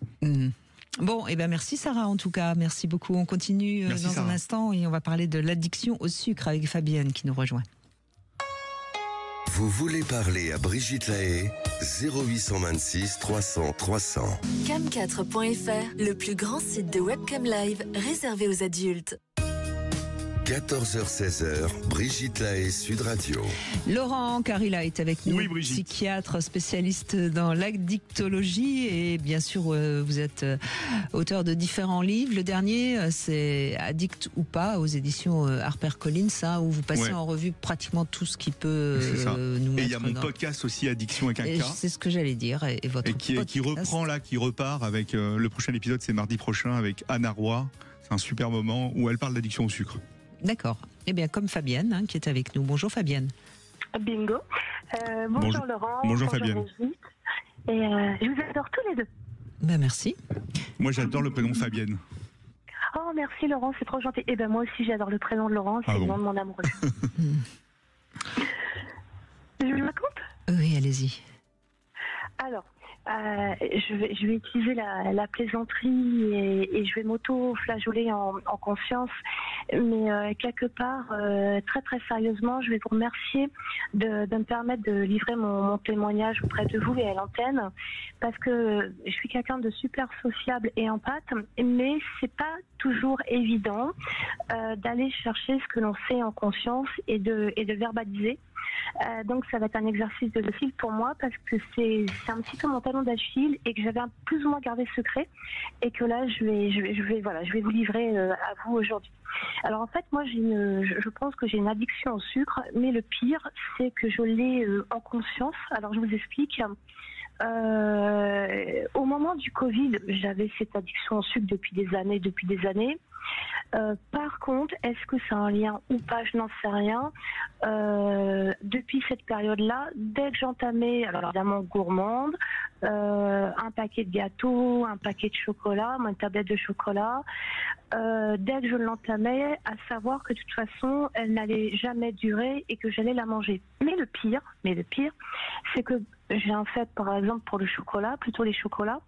Bon, merci Sarah en tout cas, merci beaucoup. On continue dans un instant et on va parler de l'addiction au sucre avec Fabienne qui nous rejoint. Vous voulez parler à Brigitte Lahaie? 0826 300 300. Cam4.fr, le plus grand site de webcam live réservé aux adultes. 14h-16h, Brigitte Lahaie, Sud Radio. Laurent Carilla est avec nous, Oui, Brigitte. psychiatre spécialiste dans l'addictologie et bien sûr vous êtes auteur de différents livres. Le dernier c'est Addict ou pas aux éditions HarperCollins, hein, où vous passez en revue pratiquement tout ce qui peut nous mettre. Et il y a mon podcast aussi, Addiction avec un K. C'est ce que j'allais dire. Et votre qui reprend là, qui repart avec le prochain épisode, c'est mardi prochain avec Anna Roy. C'est un super moment où elle parle d'addiction au sucre. D'accord. Eh bien, comme Fabienne, hein, qui est avec nous. Bonjour Fabienne. Bingo. Bonjour Laurent. Bonjour Fabienne. Brigitte. Et je vous adore tous les deux. Ben, merci. Moi, j'adore le prénom Fabienne. Oh, merci Laurent, c'est trop gentil. Et ben moi aussi, j'adore le prénom de Laurent, c'est le nom de mon amoureux. Je vous raconte ? Oui, allez-y. Alors, je vais utiliser la plaisanterie et je vais m'auto-flageoler en conscience. Mais quelque part, très très sérieusement, je vais vous remercier de me permettre de livrer mon témoignage auprès de vous et à l'antenne, parce que je suis quelqu'un de super sociable et empathe, mais c'est pas toujours évident d'aller chercher ce que l'on sait en conscience et de verbaliser. Donc ça va être un exercice de style pour moi, parce que c'est un petit peu mon talon d'Achille et que j'avais plus ou moins gardé secret, et que là je vais vous livrer à vous aujourd'hui. Alors en fait, moi je pense que j'ai une addiction au sucre, mais le pire c'est que je l'ai en conscience. Alors je vous explique. Au moment du Covid, j'avais cette addiction au sucre depuis des années. Par contre, est-ce que c'est un lien ou pas, je n'en sais rien. Depuis cette période-là, dès que j'entamais, alors évidemment gourmande, un paquet de gâteaux, un paquet de chocolat, une tablette de chocolat, dès que je l'entamais, à savoir que de toute façon, elle n'allait jamais durer et que j'allais la manger. Mais le pire, c'est que j'ai un fait, par exemple, pour le chocolat, plutôt les chocolats,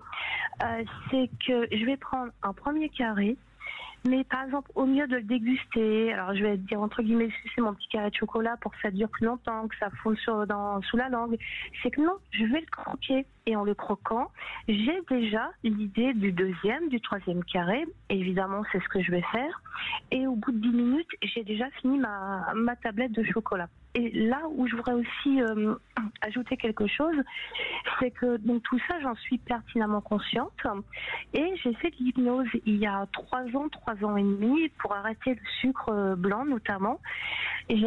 c'est que je vais prendre un premier carré, mais par exemple, au mieux de le déguster, alors je vais dire entre guillemets, sucer mon petit carré de chocolat pour que ça dure plus longtemps, que ça fonde sous la langue, c'est que non, je vais le croquer. Et en le croquant, j'ai déjà l'idée du deuxième, du troisième carré. Et évidemment, c'est ce que je vais faire. Et au bout de 10 minutes, j'ai déjà fini ma tablette de chocolat. Et là où je voudrais aussi ajouter quelque chose, c'est que donc tout ça, j'en suis pertinemment consciente. Et j'ai fait de l'hypnose il y a 3 ans et demi, pour arrêter le sucre blanc notamment. Et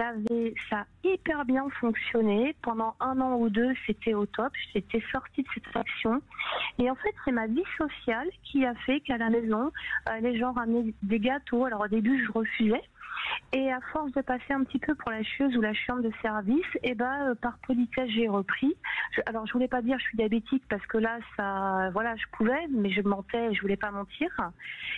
ça a hyper bien fonctionné. Pendant 1 an ou 2, c'était au top. J'étais sortie de cette action. Et en fait, c'est ma vie sociale qui a fait qu'à la maison, les gens ramenaient des gâteaux. Alors au début, je refusais. Et à force de passer un petit peu pour la chieuse ou la chiante de service, par politesse, j'ai repris. Alors, je voulais pas dire je suis diabétique, parce que là, je pouvais, mais je mentais, je voulais pas mentir.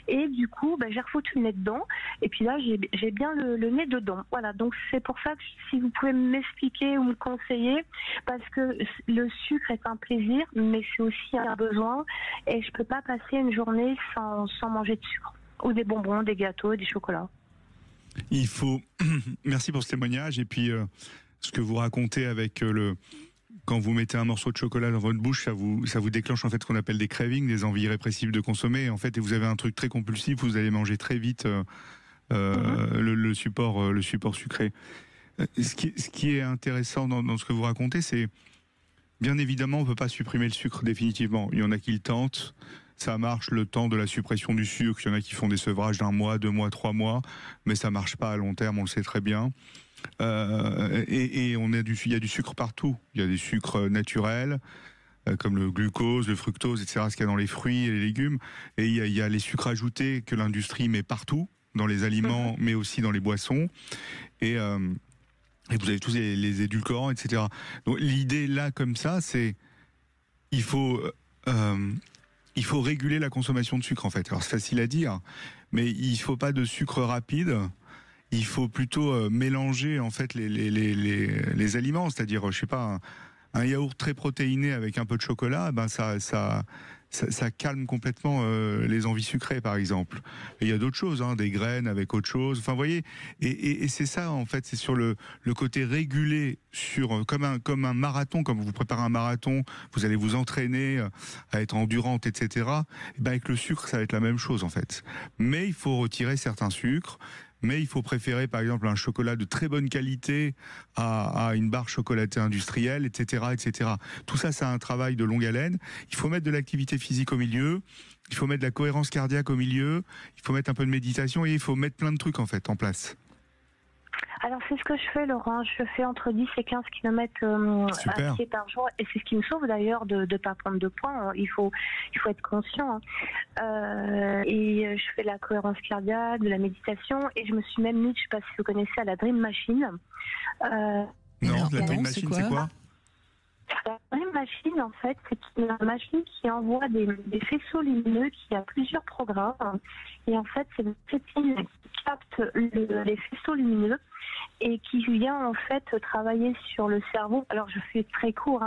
Et du coup, j'ai refoutu le nez dedans. Et puis là, j'ai bien le nez dedans. Voilà. Donc, c'est pour ça que si vous pouvez m'expliquer ou me conseiller, parce que le sucre est un plaisir, mais c'est aussi un besoin. Et je peux pas passer une journée sans manger de sucre. Ou des bonbons, des gâteaux, des chocolats. Il faut. Merci pour ce témoignage. Et puis, ce que vous racontez avec quand vous mettez un morceau de chocolat dans votre bouche, ça vous déclenche en fait ce qu'on appelle des cravings, des envies irrépressibles de consommer. En fait, et vous avez un truc très compulsif, vous allez manger très vite le support sucré. Ce qui est intéressant dans ce que vous racontez, c'est bien évidemment, on peut pas supprimer le sucre définitivement. Il y en a qui le tentent. Ça marche le temps de la suppression du sucre. Il y en a qui font des sevrages d'1 mois, 2 mois, 3 mois, mais ça marche pas à long terme, on le sait très bien. Et il y a du sucre partout. Il y a des sucres naturels, comme le glucose, le fructose, etc., ce qu'il y a dans les fruits et les légumes. Et il y a les sucres ajoutés que l'industrie met partout, dans les aliments, mais aussi dans les boissons. Et vous avez tous les édulcorants, etc. Donc l'idée là, comme ça, c'est il faut réguler la consommation de sucre, en fait. Alors c'est facile à dire, mais il faut pas de sucre rapide. Il faut plutôt mélanger en fait les aliments, c'est-à-dire je sais pas un yaourt très protéiné avec un peu de chocolat, ça calme complètement les envies sucrées, par exemple. Et il y a d'autres choses, des graines avec autre chose. Enfin, vous voyez, et c'est ça en fait, c'est sur le côté régulé, comme un marathon, comme vous préparez un marathon, vous allez vous entraîner à être endurante, etc. Et avec le sucre, ça va être la même chose en fait. Mais il faut retirer certains sucres. mais il faut préférer par exemple un chocolat de très bonne qualité à une barre chocolatée industrielle, etc., etc. Tout ça, c'est un travail de longue haleine. Il faut mettre de l'activité physique au milieu, il faut mettre de la cohérence cardiaque au milieu, il faut mettre un peu de méditation et il faut mettre plein de trucs en fait en place. Alors c'est ce que je fais, Laurent. Je fais entre 10 et 15 km à pied par jour, et c'est ce qui me sauve d'ailleurs de ne pas prendre de poids. Il faut être conscient. Et je fais de la cohérence cardiaque, de la méditation, et je me suis même mise, je ne sais pas si vous connaissez, à la Dream Machine. Non, la Dream Machine, c'est quoi? La Dream Machine, en fait, c'est une machine qui envoie des faisceaux lumineux qui a plusieurs programmes. Et en fait, c'est une machine qui capte les faisceaux lumineux et qui vient en fait travailler sur le cerveau. Alors, je fais très court.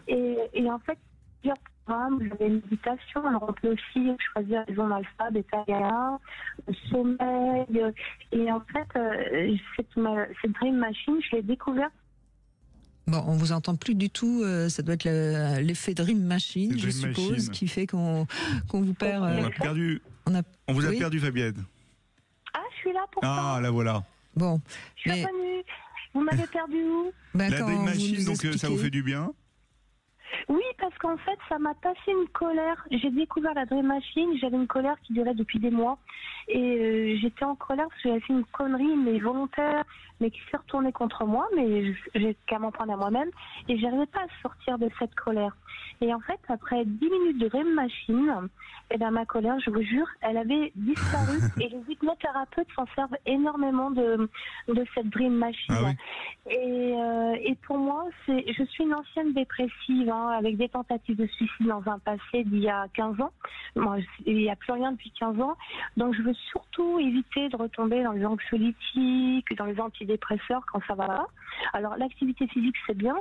Et en fait, plusieurs programmes, vous avez une méditation. Alors, on peut aussi choisir les ondes alpha, bêta, gamma, le sommeil. Et en fait, cette Dream Machine, je l'ai découverte. Bon, on vous entend plus du tout. Ça doit être l'effet Dream Machine, je suppose, qui fait qu'on vous perd. On a perdu. On vous a perdu, Fabienne. Ah, je suis là pour ça. Ah, la voilà. Bon. Je suis revenue. Vous m'avez perdu où? La Dream Machine, donc ça vous fait du bien? Oui, parce qu'en fait, ça m'a passé une colère. J'ai découvert la Dream Machine, j'avais une colère qui durait depuis des mois. Et j'étais en colère parce que j'avais fait une connerie, mais volontaire, mais qui s'est retournée contre moi, mais j'ai qu'à m'en prendre à moi-même. Et j'arrivais pas à sortir de cette colère. Et en fait, après 10 minutes de Dream Machine, et ben ma colère, je vous jure, elle avait disparu. Et les hypnothérapeutes s'en servent énormément de cette Dream Machine. Ah oui. Et pour moi, je suis une ancienne dépressive, avec des tentatives de suicide dans un passé d'il y a 15 ans. Moi, il n'y a plus rien depuis 15 ans. Donc, je veux surtout éviter de retomber dans les anxiolytiques, dans les antidépresseurs quand ça va pas. Alors, l'activité physique, c'est bien,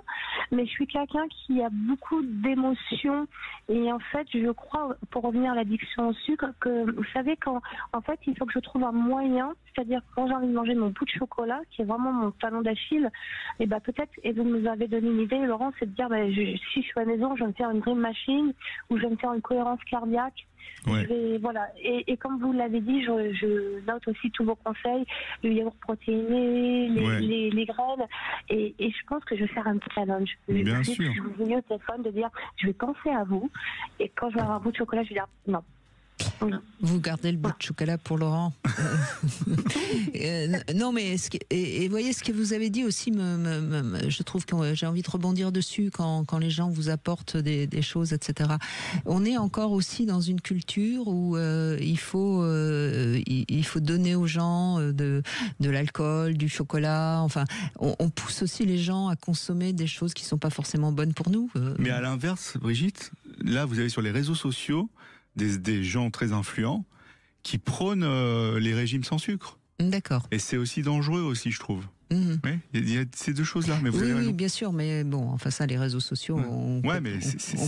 mais je suis quelqu'un qui a beaucoup d'émotions. Et en fait, je crois, pour revenir à l'addiction au sucre, que vous savez, en fait, il faut que je trouve un moyen, c'est-à-dire quand j'ai envie de manger mon bout de chocolat, qui est vraiment mon talon d'Achille, et ben peut-être, et vous nous avez donné une idée, Laurent, c'est de dire, si je suis à la maison, je vais me faire une Dream Machine, ou je vais me faire une cohérence cardiaque. Ouais. Voilà. Et comme vous l'avez dit, je note aussi tous vos conseils, le yaourt protéiné, les graines, et je pense que je vais faire un petit challenge. Bien sûr. Je vous ai mis au téléphone de dire, je vais penser à vous, et quand je vais avoir un bout de chocolat, je vais dire non. Vous gardez le bout de chocolat pour Laurent. Non, mais et voyez ce que vous avez dit aussi. Je trouve que j'ai envie de rebondir dessus quand les gens vous apportent des choses, etc. On est encore aussi dans une culture où il faut donner aux gens de l'alcool, du chocolat. Enfin, on pousse aussi les gens à consommer des choses qui sont pas forcément bonnes pour nous. Mais à l'inverse, Brigitte, là, vous avez sur les réseaux sociaux des gens très influents qui prônent les régimes sans sucre. D'accord. Et c'est aussi dangereux aussi, je trouve. Mmh. Oui, il y a ces deux choses-là. Mais vous avez raison. Oui, bien sûr, mais bon, enfin ça, les réseaux sociaux, on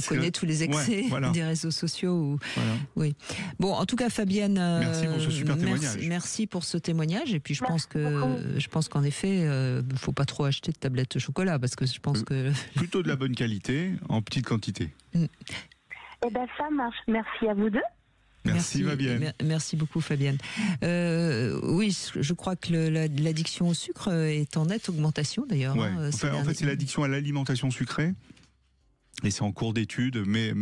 connaît tous les excès des réseaux sociaux. Oui. Bon, en tout cas, Fabienne, merci pour ce super témoignage. Merci pour ce témoignage. Et puis je pense qu'en effet, il faut pas trop acheter de tablettes de chocolat parce que je pense que plutôt de la bonne qualité en petite quantité. Eh ben ça marche. Merci à vous deux. Merci Fabienne. Merci beaucoup Fabienne. Oui, je crois que l'addiction au sucre est en nette augmentation d'ailleurs. Ouais. En fait, c'est l'addiction à l'alimentation sucrée. Et c'est en cours d'étude, mais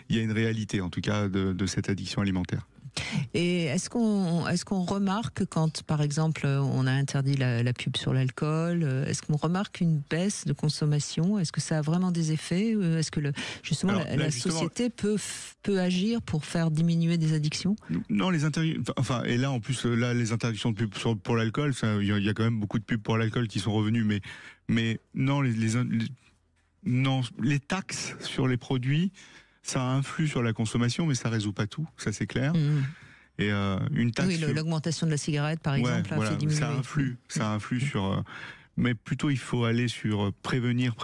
il y a une réalité en tout cas de cette addiction alimentaire. Et est-ce qu'on remarque quand, par exemple, on a interdit la pub sur l'alcool, est-ce qu'on remarque une baisse de consommation? Est-ce que ça a vraiment des effets? Est-ce que justement la société peut agir pour faire diminuer des addictions? Non, les interdictions. Enfin, et là en plus, les interdictions de pub pour l'alcool, il y a quand même beaucoup de pubs pour l'alcool qui sont revenues, mais non, les taxes sur les produits. Ça influe sur la consommation, mais ça résout pas tout, ça c'est clair. Et une taxe. Oui, l'augmentation de la cigarette, par exemple, a fait diminuer. Ça influe sur. Mais plutôt, il faut aller sur prévenir,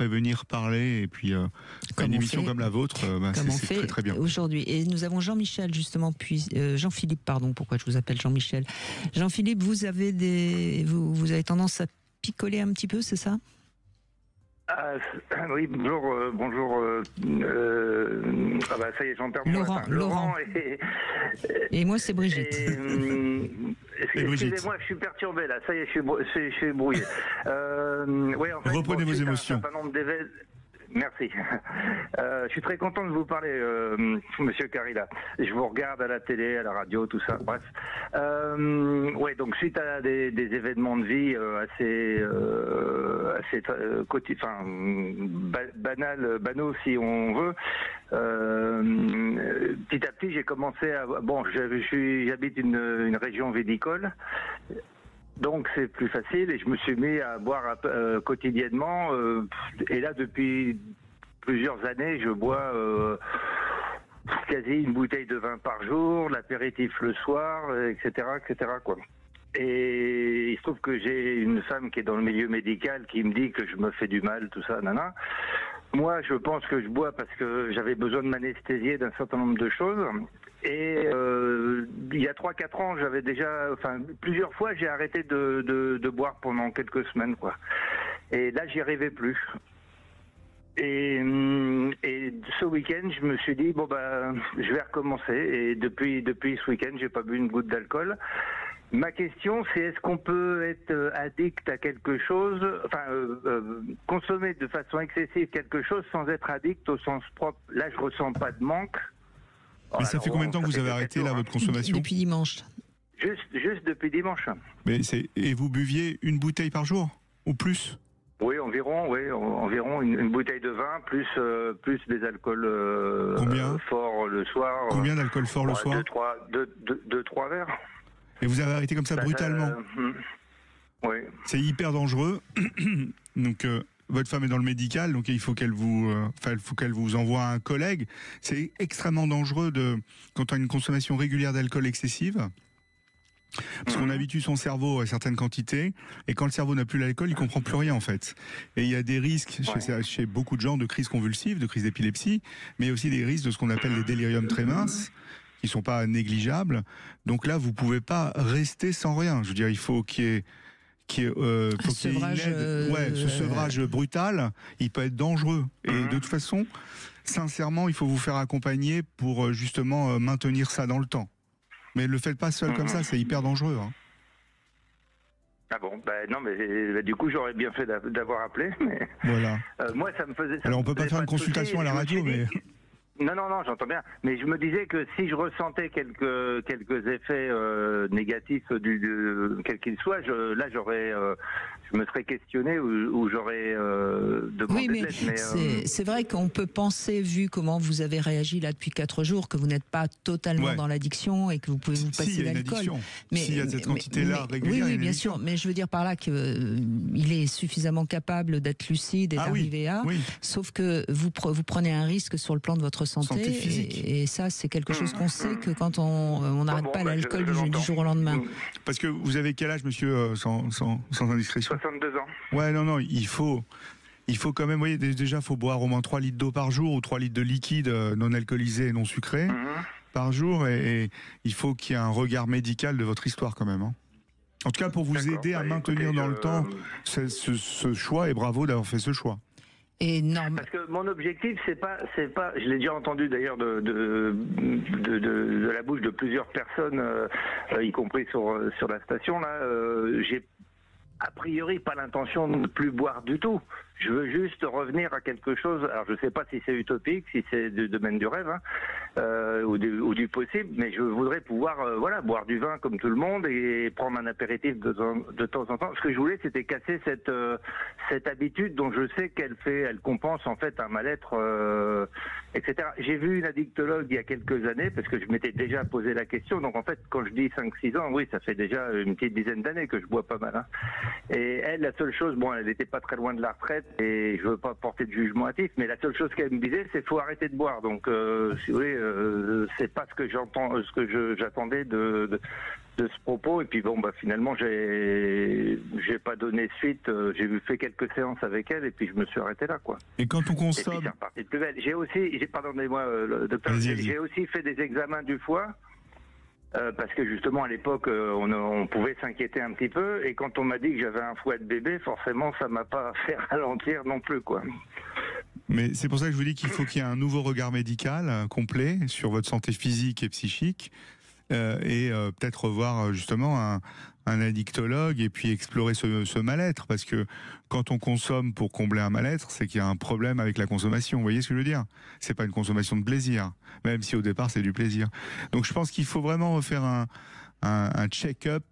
parler, et puis une émission comme la vôtre, c'est très très bien. Aujourd'hui, et nous avons Jean-Michel justement, puis Jean-Philippe, pardon, pourquoi je vous appelle Jean-Michel. Jean-Philippe, vous avez tendance à picoler un petit peu, c'est ça? Oui, bonjour. Ça y est, j'en perds Laurent. Et moi, c'est Brigitte. Excusez-moi, je suis perturbé là. Ça y est, je suis brouillé. Reprenez vos émotions. Merci. Je suis très content de vous parler, Monsieur Carilla. Je vous regarde à la télé, à la radio, tout ça. Bref. Donc suite à des événements de vie banaux si on veut. Petit à petit, j'ai commencé à. J'habite une région viticole. Donc c'est plus facile et je me suis mis à boire quotidiennement et là depuis plusieurs années je bois quasi une bouteille de vin par jour, l'apéritif le soir, etc. quoi. Et il se trouve que j'ai une femme qui est dans le milieu médical qui me dit que je me fais du mal, tout ça, nana. Moi, je pense que je bois parce que j'avais besoin de m'anesthésier d'un certain nombre de choses. Et il y a 3-4 ans, plusieurs fois, j'ai arrêté de boire pendant quelques semaines, quoi. Et là, j'y arrivais plus. Et ce week-end, je me suis dit je vais recommencer. Et depuis ce week-end, j'ai pas bu une goutte d'alcool. Ma question, c'est est-ce qu'on peut être addict à quelque chose, consommer de façon excessive quelque chose sans être addict au sens propre. Là, je ressens pas de manque. Mais ça fait combien de temps que vous avez arrêté là votre consommation ? Depuis dimanche. Juste depuis dimanche. Et vous buviez une bouteille par jour ou plus ? Oui, environ une bouteille de vin plus des alcools forts le soir. Combien d'alcool fort le soir ? 2-3 verres. Et vous avez arrêté comme ça brutalement ? Oui. C'est hyper dangereux. Donc votre femme est dans le médical, donc il faut qu'elle vous envoie un collègue. C'est extrêmement dangereux quand on a une consommation régulière d'alcool excessive. Parce qu'on habitue son cerveau à certaines quantités, et quand le cerveau n'a plus l'alcool, il comprend plus rien en fait. Et il y a des risques chez beaucoup de gens de crise convulsive, de crise d'épilepsie, mais il y a aussi des risques de ce qu'on appelle les déliriums très minces, qui sont pas négligeables. Donc là, vous pouvez pas rester sans rien. Je veux dire, il faut qu'il y ait ce sevrage brutal, il peut être dangereux. Et de toute façon, sincèrement, il faut vous faire accompagner pour justement maintenir ça dans le temps. Mais ne le faites pas seul comme ça, c'est hyper dangereux. Hein. Ah bon, non, mais du coup, j'aurais bien fait d'avoir appelé. Mais, voilà. Moi, ça me faisait. Alors, on peut pas faire une consultation à la radio, mais. Non, j'entends bien. Mais je me disais que si je ressentais quelques effets négatifs quel qu'il soit, je me serais questionné ou j'aurais demandé de l'aide. Mais c'est vrai qu'on peut penser, vu comment vous avez réagi là depuis 4 jours, que vous n'êtes pas totalement dans l'addiction et que vous pouvez vous passer d'alcool. Mais s'il y a cette quantité-là régulière, oui, bien sûr. Mais je veux dire par là qu'il est suffisamment capable d'être lucide et d'arriver à. Oui. Sauf que vous prenez un risque sur le plan de votre santé physique. Et ça, c'est quelque chose qu'on sait que quand on n'arrête pas l'alcool du jour au lendemain. Parce que vous avez quel âge, monsieur, sans indiscrétion ? 62 ans. Ouais, non, il faut quand même, vous voyez, déjà, il faut boire au moins 3 litres d'eau par jour ou 3 litres de liquide non alcoolisé et non sucré par jour, et il faut qu'il y ait un regard médical de votre histoire quand même. Hein. En tout cas, pour vous aider à maintenir dans le temps ce choix, et bravo d'avoir fait ce choix. Énorme. Parce que mon objectif, c'est pas, je l'ai déjà entendu d'ailleurs de la bouche de plusieurs personnes, y compris sur la station là. J'ai a priori pas l'intention de ne plus boire du tout. Je veux juste revenir à quelque chose. Alors je sais pas si c'est utopique, si c'est du domaine du rêve, ou du possible, mais je voudrais pouvoir boire du vin comme tout le monde et prendre un apéritif de temps en temps. Ce que je voulais, c'était casser cette habitude dont je sais elle compense en fait un mal-être, etc. J'ai vu une addictologue il y a quelques années parce que je m'étais déjà posé la question. Donc en fait, quand je dis 5-6 ans, oui, ça fait déjà une petite dizaine d'années que je bois pas mal. Hein. Et elle, la seule chose, elle n'était pas très loin de la retraite et je veux pas porter de jugement hâtif, mais la seule chose qu'elle me disait, c'est faut arrêter de boire. Donc, si vous voulez, c'est pas ce que j'attendais de ce propos. Et puis finalement, j'ai pas donné suite. J'ai fait quelques séances avec elle et puis je me suis arrêté là, quoi. Et quand on consomme, et puis c'est reparti de plus belle. Pardonnez-moi, docteur, j'ai aussi fait des examens du foie. Parce que justement à l'époque on pouvait s'inquiéter un petit peu, et quand on m'a dit que j'avais un fouet de bébé, forcément ça m'a pas fait ralentir non plus, quoi. Mais c'est pour ça que je vous dis qu'il faut qu'il y ait un nouveau regard médical complet sur votre santé physique et psychique, et peut-être revoir justement un addictologue, et puis explorer ce mal-être, parce que quand on consomme pour combler un mal-être, c'est qu'il y a un problème avec la consommation. Vous voyez ce que je veux dire? C'est pas une consommation de plaisir, même si au départ c'est du plaisir. Donc je pense qu'il faut vraiment refaire un check-up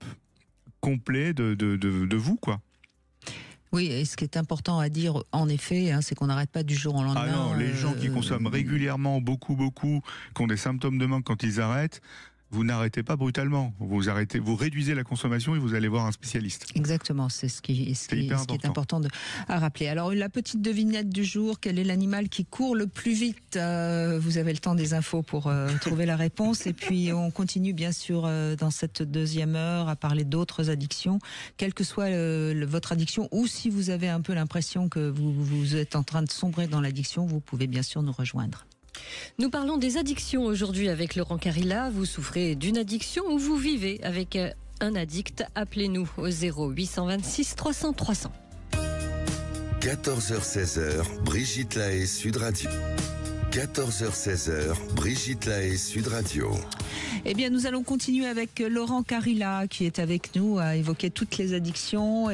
complet de vous, quoi. Oui, et ce qui est important à dire, en effet, c'est qu'on n'arrête pas du jour au lendemain. Ah non, les gens qui consomment régulièrement, beaucoup, qui ont des symptômes de manque quand ils arrêtent, vous n'arrêtez pas brutalement. Vous réduisez la consommation et vous allez voir un spécialiste. Exactement, c'est ce qui est important à rappeler. Alors, la petite devinette du jour, quel est l'animal qui court le plus vite? Vous avez le temps des infos pour trouver la réponse. Et puis, on continue bien sûr dans cette deuxième heure à parler d'autres addictions, quelle que soit votre addiction, ou si vous avez un peu l'impression que vous êtes en train de sombrer dans l'addiction, vous pouvez bien sûr nous rejoindre. Nous parlons des addictions aujourd'hui avec Laurent Carilla. Vous souffrez d'une addiction ou vous vivez avec un addict? Appelez-nous au 0826 300 300. 14h-16h, Brigitte Lahaie, Sud Radio. 14h-16h, Brigitte Lahaie, Sud Radio. Eh bien, nous allons continuer avec Laurent Carilla qui est avec nous à évoquer toutes les addictions.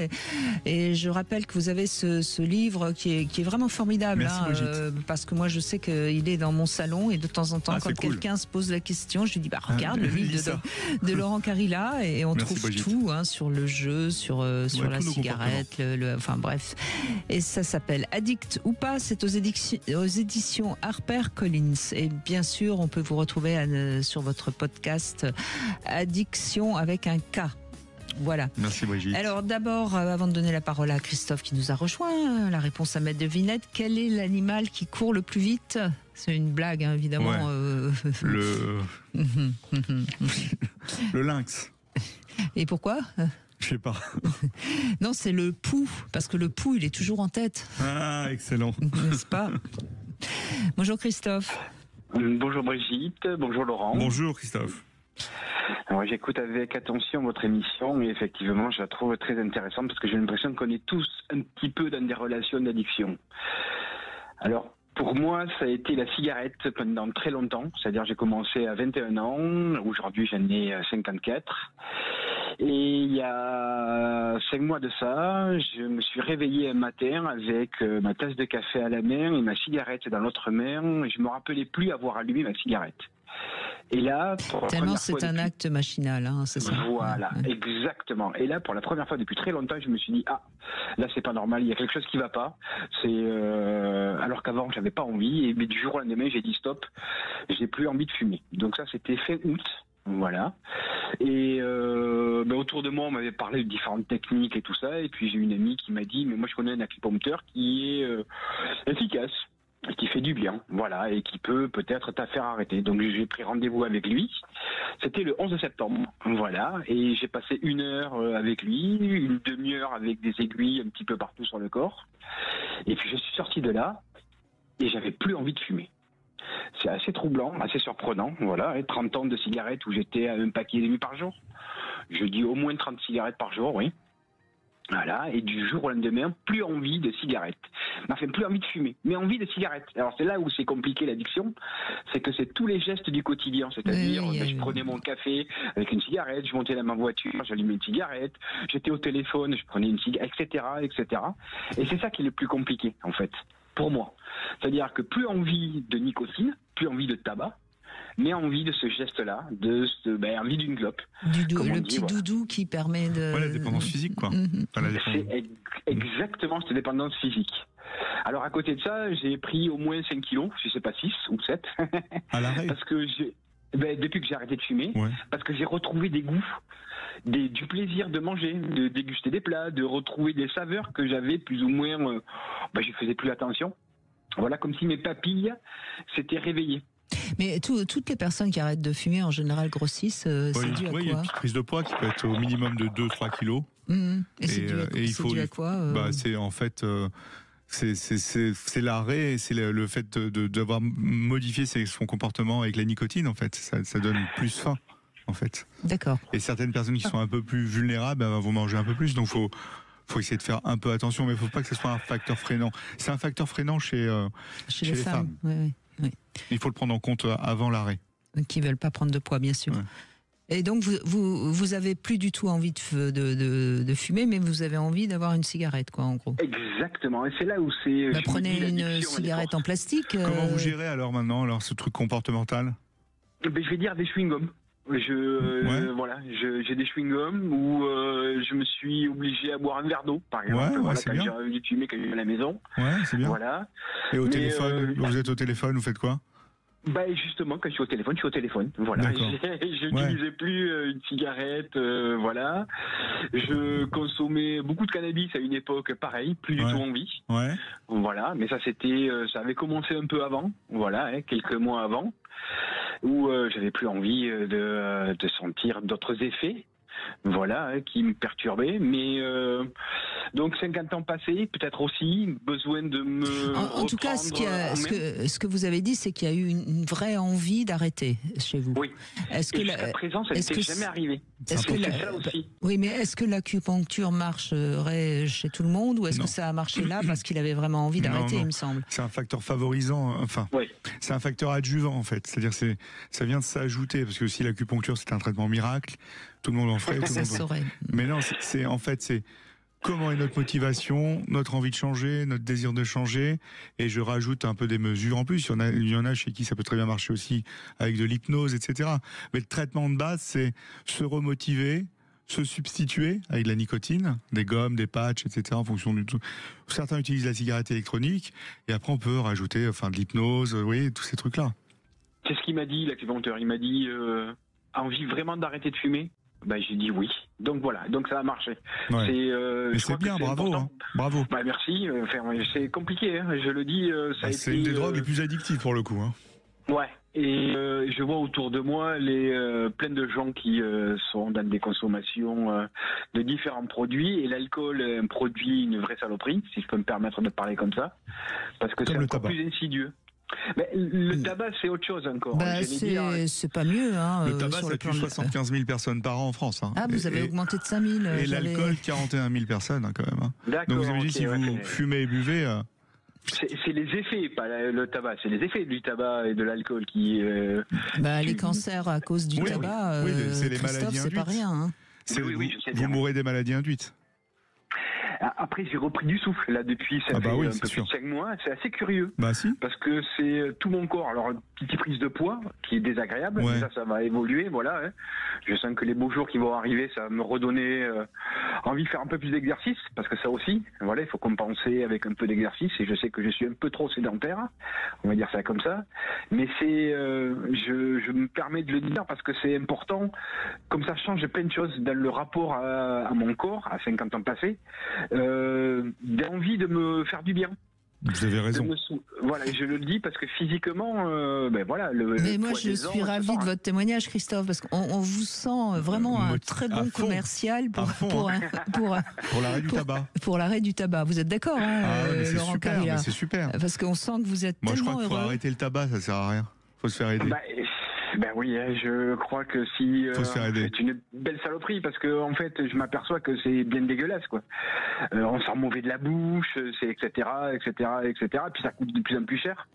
Et je rappelle que vous avez ce livre qui est vraiment formidable. Merci, parce que moi, je sais qu'il est dans mon salon et de temps en temps, quand quelqu'un se pose la question, je lui dis regarde le livre de Laurent Carilla, et on trouve Brigitte. Tout sur le jeu, sur la cigarette, enfin bref. Et ça s'appelle Addict ou pas, c'est aux éditions HarperCollins. Et bien sûr, on peut vous retrouver sur votre podcast Addiction avec un K. Voilà. Merci Brigitte. Alors d'abord, avant de donner la parole à Christophe qui nous a rejoint, la réponse à ma devinette, quel est l'animal qui court le plus vite? C'est une blague, évidemment. Ouais. Le lynx. Et pourquoi? Je sais pas. Non, c'est le pou, parce que le pou, il est toujours en tête. Ah, excellent. N'est-ce pas? Bonjour Christophe. Bonjour Brigitte, bonjour Laurent. Bonjour Christophe. Alors j'écoute avec attention votre émission et effectivement je la trouve très intéressante parce que j'ai l'impression qu'on est tous un petit peu dans des relations d'addiction. Alors pour moi ça a été la cigarette pendant très longtemps, c'est-à-dire j'ai commencé à 21 ans, aujourd'hui j'en ai 54. Et il y a 5 mois de ça, je me suis réveillé un matin avec ma tasse de café à la main et ma cigarette dans l'autre main. Et je me rappelais plus avoir allumé ma cigarette. Et là, tellement c'est un acte machinal, c'est ça. Voilà, exactement. Et là, pour la première fois depuis très longtemps, je me suis dit là c'est pas normal, il y a quelque chose qui va pas. Alors qu'avant j'avais pas envie, mais du jour au lendemain j'ai dit stop, j'ai plus envie de fumer. Donc ça c'était fin août. Voilà. Et autour de moi, on m'avait parlé de différentes techniques et tout ça. Et puis j'ai une amie qui m'a dit, mais moi je connais un acupuncteur qui est efficace, qui fait du bien, voilà, et qui peut-être te faire arrêter. Donc j'ai pris rendez-vous avec lui. C'était le 11 septembre, voilà. Et j'ai passé 1 heure avec lui, une demi-heure avec des aiguilles un petit peu partout sur le corps. Et puis je suis sorti de là et j'avais plus envie de fumer. C'est assez troublant, assez surprenant, voilà. Et 30 ans de cigarettes où j'étais à 1,5 paquet par jour. Je dis au moins 30 cigarettes par jour, oui. Voilà, et du jour au lendemain, plus envie de cigarettes. Enfin, plus envie de fumer, mais envie de cigarettes. Alors c'est là où c'est compliqué l'addiction, c'est que c'est tous les gestes du quotidien. C'est-à-dire, je prenais mon café avec une cigarette, je montais dans ma voiture, j'allumais une cigarette, j'étais au téléphone, je prenais une cigarette, etc., etc. Et c'est ça qui est le plus compliqué, en fait, pour moi. C'est-à-dire que plus envie de nicotine, plus envie de tabac, mais envie de ce geste-là, envie d'une clope. Le petit doudou qui permet de... Ouais, la dépendance physique, quoi. C'est exactement cette dépendance physique. Alors à côté de ça, j'ai pris au moins 5 kilos, je sais pas 6 ou 7. À l'arrêt. Parce que depuis que j'ai arrêté de fumer, parce que j'ai retrouvé des goûts, du plaisir de manger, de déguster des plats, de retrouver des saveurs que j'avais plus ou moins... je faisais plus attention. Voilà, comme si mes papilles s'étaient réveillées. Mais toutes les personnes qui arrêtent de fumer, en général, grossissent. C'est dû à quoi? Il y a une petite prise de poids qui peut être au minimum de 2-3 kilos. Et c'est dû à quoi c'est en fait... C'est l'arrêt, c'est le fait d'avoir modifié son comportement avec la nicotine, en fait. Ça donne plus faim. en fait. D'accord. Et certaines personnes qui sont un peu plus vulnérables vont manger un peu plus. Donc faut essayer de faire un peu attention, mais il ne faut pas que ce soit un facteur freinant. C'est un facteur freinant chez les femmes. Oui. Il faut le prendre en compte avant l'arrêt. Qui ne veulent pas prendre de poids, bien sûr. Ouais. Et donc, vous avez plus du tout envie de fumer, mais vous avez envie d'avoir une cigarette, quoi, en gros. Exactement. Et c'est là où c'est... prenez une cigarette en plastique. Comment vous gérez alors maintenant, ce truc comportemental ? Je vais dire des chewing-gums. J'ai des chewing-gums où je me suis obligé à boire un verre d'eau, par exemple. C'est quand bien. j'ai envie de fumer, quand je vais à la maison. Ouais, c'est bien. Voilà. Et au téléphone, vous êtes au téléphone, vous faites quoi ? Justement, quand je suis au téléphone, voilà. Je n'utilisais plus une cigarette, voilà. Je consommais beaucoup de cannabis à une époque, pareil, plus du tout envie. Ouais. Voilà, mais ça avait commencé un peu avant, voilà, quelques mois avant, où j'avais plus envie de sentir d'autres effets. Voilà, qui me perturbait, mais donc 50 ans passés, peut-être aussi besoin de me en tout cas, ce que vous avez dit, c'est qu'il y a eu une vraie envie d'arrêter chez vous. Oui. Jusqu'à présent, ça n'était jamais arrivé. Oui, mais est-ce que l'acupuncture marcherait chez tout le monde, ou est-ce que ça a marché là parce qu'il avait vraiment envie d'arrêter, il me semble. C'est un facteur favorisant, c'est un facteur adjuvant en fait. C'est-à-dire ça vient de s'ajouter, parce que si l'acupuncture c'est un traitement miracle, tout le monde en ferait. Ça saurait. Mais non, c'est comment est notre motivation, notre envie de changer, notre désir de changer, et je rajoute un peu des mesures en plus. Il y en a chez qui ça peut très bien marcher aussi avec de l'hypnose, etc. Mais le traitement de base, c'est se remotiver, se substituer avec de la nicotine, des gommes, des patchs, etc. en fonction du tout. Certains utilisent la cigarette électronique, et après on peut rajouter de l'hypnose, tous ces trucs-là. C'est ce qu'il m'a dit, l'acupuncteur. Il m'a dit envie vraiment d'arrêter de fumer. J'ai dit oui. Donc voilà, donc ça a marché. Ouais. C'est bien, bravo. Bravo. Merci. C'est compliqué, je le dis. C'est une des drogues les plus addictives pour le coup. Ouais. Et je vois autour de moi plein de gens qui sont dans des consommations de différents produits. Et l'alcool est un produit, une vraie saloperie, si je peux me permettre de parler comme ça. Parce que c'est encore plus insidieux. Mais le tabac, c'est autre chose encore. C'est pas mieux. Le tabac, ça tue 75 000 personnes par an en France. Vous avez augmenté de 5 000. Et l'alcool, 41 000 personnes quand même. D'accord. Donc vous imaginez si vous fumez et buvez... C'est les effets, pas le tabac. C'est les effets du tabac et de l'alcool qui... les cancers à cause du tabac, c'est les maladies induites. C'est pas rien. Vous mourrez des maladies induites. Après, j'ai repris du souffle là depuis un peu plus de 5 mois. C'est assez curieux. Parce que c'est tout mon corps. Alors, une petite prise de poids qui est désagréable. Mais ça va évoluer. Voilà. Je sens que les beaux jours qui vont arriver, ça va me redonner envie de faire un peu plus d'exercice. Parce que ça aussi, il faut compenser avec un peu d'exercice. Et je sais que je suis un peu trop sédentaire. On va dire ça comme ça. Mais je me permets de le dire parce que c'est important. Comme ça change plein de choses dans le rapport à mon corps, à 50 ans passés. D'envie de me faire du bien. Vous avez raison. Voilà, je le dis parce que physiquement, Mais moi, je suis ravie de votre témoignage, Christophe, parce qu'on vous sent vraiment un très bon commercial pour l'arrêt du tabac. Pour l'arrêt du tabac. Vous êtes d'accord, Laurent Carilla ? C'est super. Parce qu'on sent que vous êtes tellement heureux. Moi, je crois qu'il faut arrêter le tabac, ça sert à rien. Faut se faire aider. Oui, je crois que c'est une belle saloperie parce que en fait, je m'aperçois que c'est bien dégueulasse, quoi. On sent mauvais de la bouche, etc. Puis ça coûte de plus en plus cher.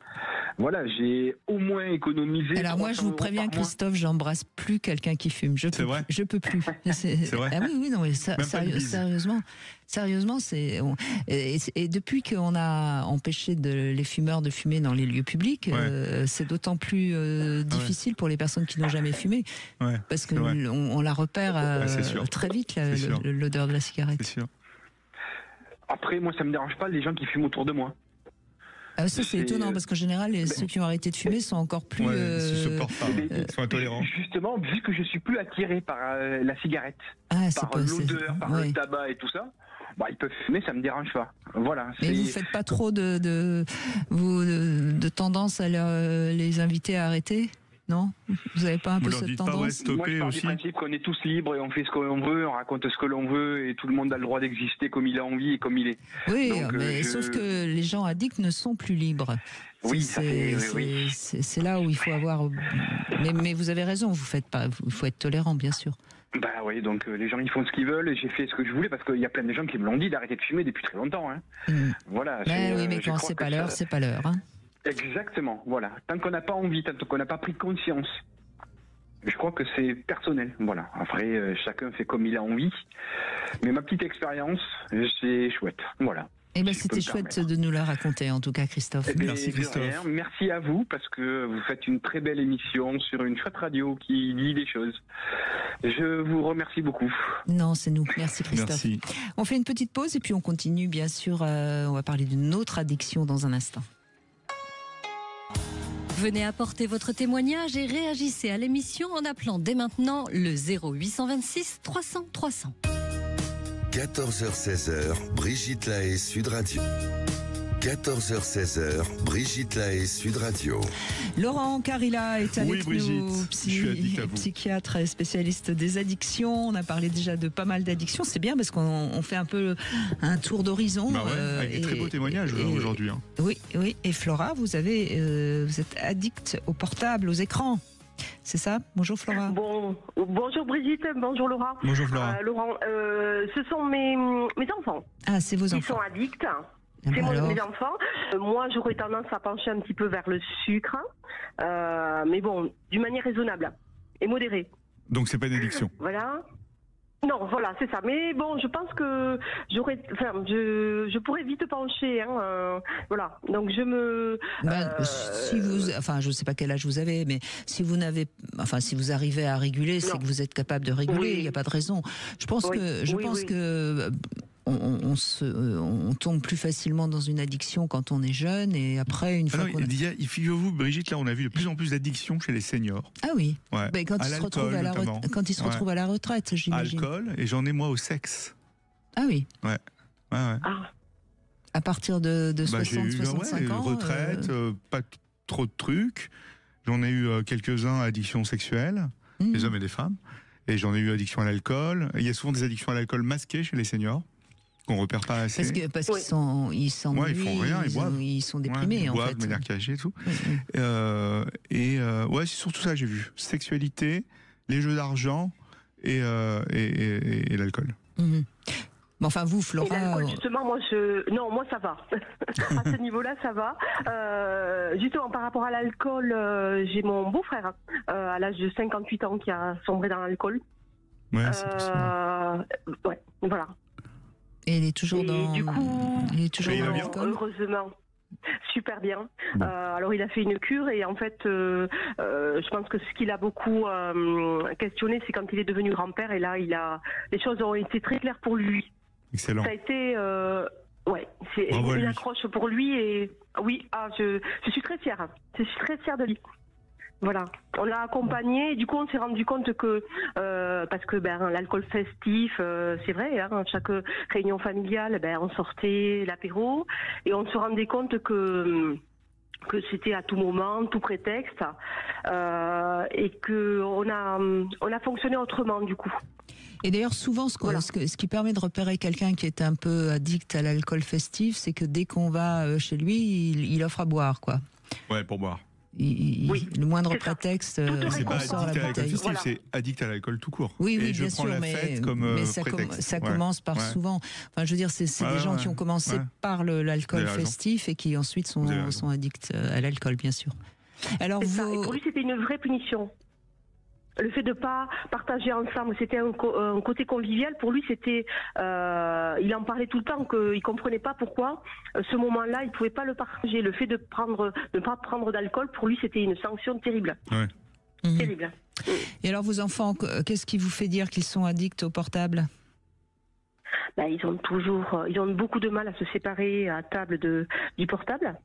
Voilà, j'ai au moins économisé. Alors moi, je vous préviens, Christophe, j'embrasse plus quelqu'un qui fume. Je peux plus. C'est vrai. Ah oui, non, mais sérieusement, et depuis qu'on a empêché les fumeurs de fumer dans les lieux publics, c'est d'autant plus difficile pour les personnes qui n'ont jamais fumé, parce que on la repère très vite, l'odeur de la cigarette. C'est sûr. Après, moi, ça me dérange pas les gens qui fument autour de moi. Ça, c'est étonnant, parce qu'en général, ceux qui ont arrêté de fumer sont encore plus... Ils se portent pas, ils sont intolérants. Justement, vu que je suis plus attiré par la cigarette, par l'odeur, par le tabac et tout ça, ils peuvent fumer, ça me dérange pas. Voilà. Et vous faites pas trop de tendance à les inviter à arrêter ? Non, vous n'avez pas un peu leur cette dites pas, ouais, tendance? stopper Moi, je pars du aussi. principe qu'on est tous libres et on fait ce que l'on veut, on raconte ce que l'on veut et tout le monde a le droit d'exister comme il a envie et comme il est. Oui, Donc, mais sauf que les gens addicts ne sont plus libres. Oui, ça fait, oui. C'est là où il faut avoir. Mais vous avez raison, il faut être tolérant, bien sûr. Bah oui, donc les gens ils font ce qu'ils veulent et j'ai fait ce que je voulais parce qu'il y a plein de gens qui me l'ont dit d'arrêter de fumer depuis très longtemps. Hein. Voilà. Oui, mais je quand crois c'est que pas l'heure, c'est pas l'heure. Hein. Exactement, voilà. Tant qu'on n'a pas envie, tant qu'on n'a pas pris conscience. Je crois que c'est personnel, voilà. Après, chacun fait comme il a envie. Mais ma petite expérience, c'est chouette, voilà. Eh ben, Si je peux c'était me chouette permettre. de nous la raconter, en tout cas, Christophe. Eh bien, Merci, de Christophe. rien. Merci à vous parce que vous faites une très belle émission sur une chouette radio qui dit des choses. Je vous remercie beaucoup. Non, c'est nous. Merci, Christophe. Merci. On fait une petite pause et puis on continue, bien sûr. On va parler d'une autre addiction dans un instant. Venez apporter votre témoignage et réagissez à l'émission en appelant dès maintenant le 0826 300 300. 14h-16h, Brigitte Lahaie, Sud Radio. 14h-16h, Brigitte Lahaie, Sud Radio. Laurent Carilla est avec Oui, Brigitte, nous, je suis addict à vous. psychiatre et spécialiste des addictions. On a parlé déjà de pas mal d'addictions. C'est bien parce qu'on fait un peu un tour d'horizon. Bah ouais, avec des très beaux témoignages aujourd'hui. Hein. Oui, oui. Et Flora, vous êtes addict au portable, aux écrans. C'est ça? Bonjour Flora. Bonjour Brigitte, bonjour Laura. Bonjour Flora. Laurent, ce sont mes enfants. Ah, c'est vos Ils enfants. sont addicts. Ah C'est bah alors. mes enfants. Moi, j'aurais tendance à pencher un petit peu vers le sucre, mais bon, d'une manière raisonnable et modérée. Donc c'est pas une addiction. Voilà. Non, voilà, c'est ça. Mais bon, je pense que je pourrais vite pencher. Voilà. Donc je me. Si vous, je sais pas quel âge vous avez, mais si vous arrivez à réguler, c'est Non. que vous êtes capable de réguler. Il n'y a pas de raison. Je pense que on tombe plus facilement dans une addiction quand on est jeune et après une fois qu'on figurez-vous, Brigitte, là on a vu de plus en plus d'addictions chez les seniors. Ah oui. Ouais. Ben, quand À ils se l'alcool, retrouvent à la notamment. quand ils se retrouvent à la retraite, j'imagine. Alcool, et j'en ai moi au sexe. Ah oui. Ouais. Ouais. À partir de 60-65 ans. Retraite, pas trop de trucs. J'en ai eu quelques-uns addictions sexuelles, des hommes et des femmes. Et j'en ai eu addiction à l'alcool. Il y a souvent des addictions à l'alcool masquées chez les seniors, qu'on repère pas assez. Parce qu'ils s'ennuient, ils font rien, ils boivent. Ils sont déprimés ils en boivent fait. de manière cachée et tout. C'est surtout ça que j'ai vu. Sexualité, les jeux d'argent et l'alcool. Mais enfin, vous, Et Flora. l'alcool, justement, moi ça va. À ce niveau-là, ça va. Justement, par rapport à l'alcool, j'ai mon beau-frère à l'âge de 58 ans qui a sombré dans l'alcool. Ouais, c'est possible. Ouais, voilà. Et il est toujours Du coup, dans l'alcool. Heureusement. Super bien. Alors il a fait une cure et en fait, je pense que ce qu'il a beaucoup questionné, c'est quand il est devenu grand-père et là, les choses ont été très claires pour lui. Excellent. Ça a été, c'est Bravo à une lui. accroche pour lui et oui, je suis très fière. Je suis très fière de lui. Voilà, on l'a accompagné et du coup on s'est rendu compte que parce que l'alcool festif, c'est vrai, chaque réunion familiale, on sortait l'apéro et on se rendait compte que c'était à tout moment, tout prétexte, et que on a fonctionné autrement du coup. Et d'ailleurs, souvent, ce qui permet de repérer quelqu'un qui est un peu addict à l'alcool festif, c'est que dès qu'on va chez lui, il offre à boire, quoi. Ouais, pour boire. Le moindre prétexte, C'est pas on sort la addict à l'alcool bouteille. festif, c'est addict à l'alcool tout court. Oui, Et je bien prends sûr, la fête comme prétexte. ça commence par souvent. Enfin, je veux dire, c'est des gens qui ont commencé par l'alcool Vous avez raison. festif et qui ensuite sont addicts à l'alcool, bien sûr. Alors, C'est ça. Et pour lui, c'était une vraie punition. Le fait de pas partager ensemble, c'était un côté convivial. Pour lui, c'était, il en parlait tout le temps qu'il comprenait pas pourquoi ce moment-là, il pouvait pas le partager. Le fait de ne pas prendre d'alcool, pour lui, c'était une sanction terrible. Ouais. Terrible. Et alors, vos enfants, qu'est-ce qui vous fait dire qu'ils sont addicts au portable? Ils ont beaucoup de mal à se séparer à table du portable.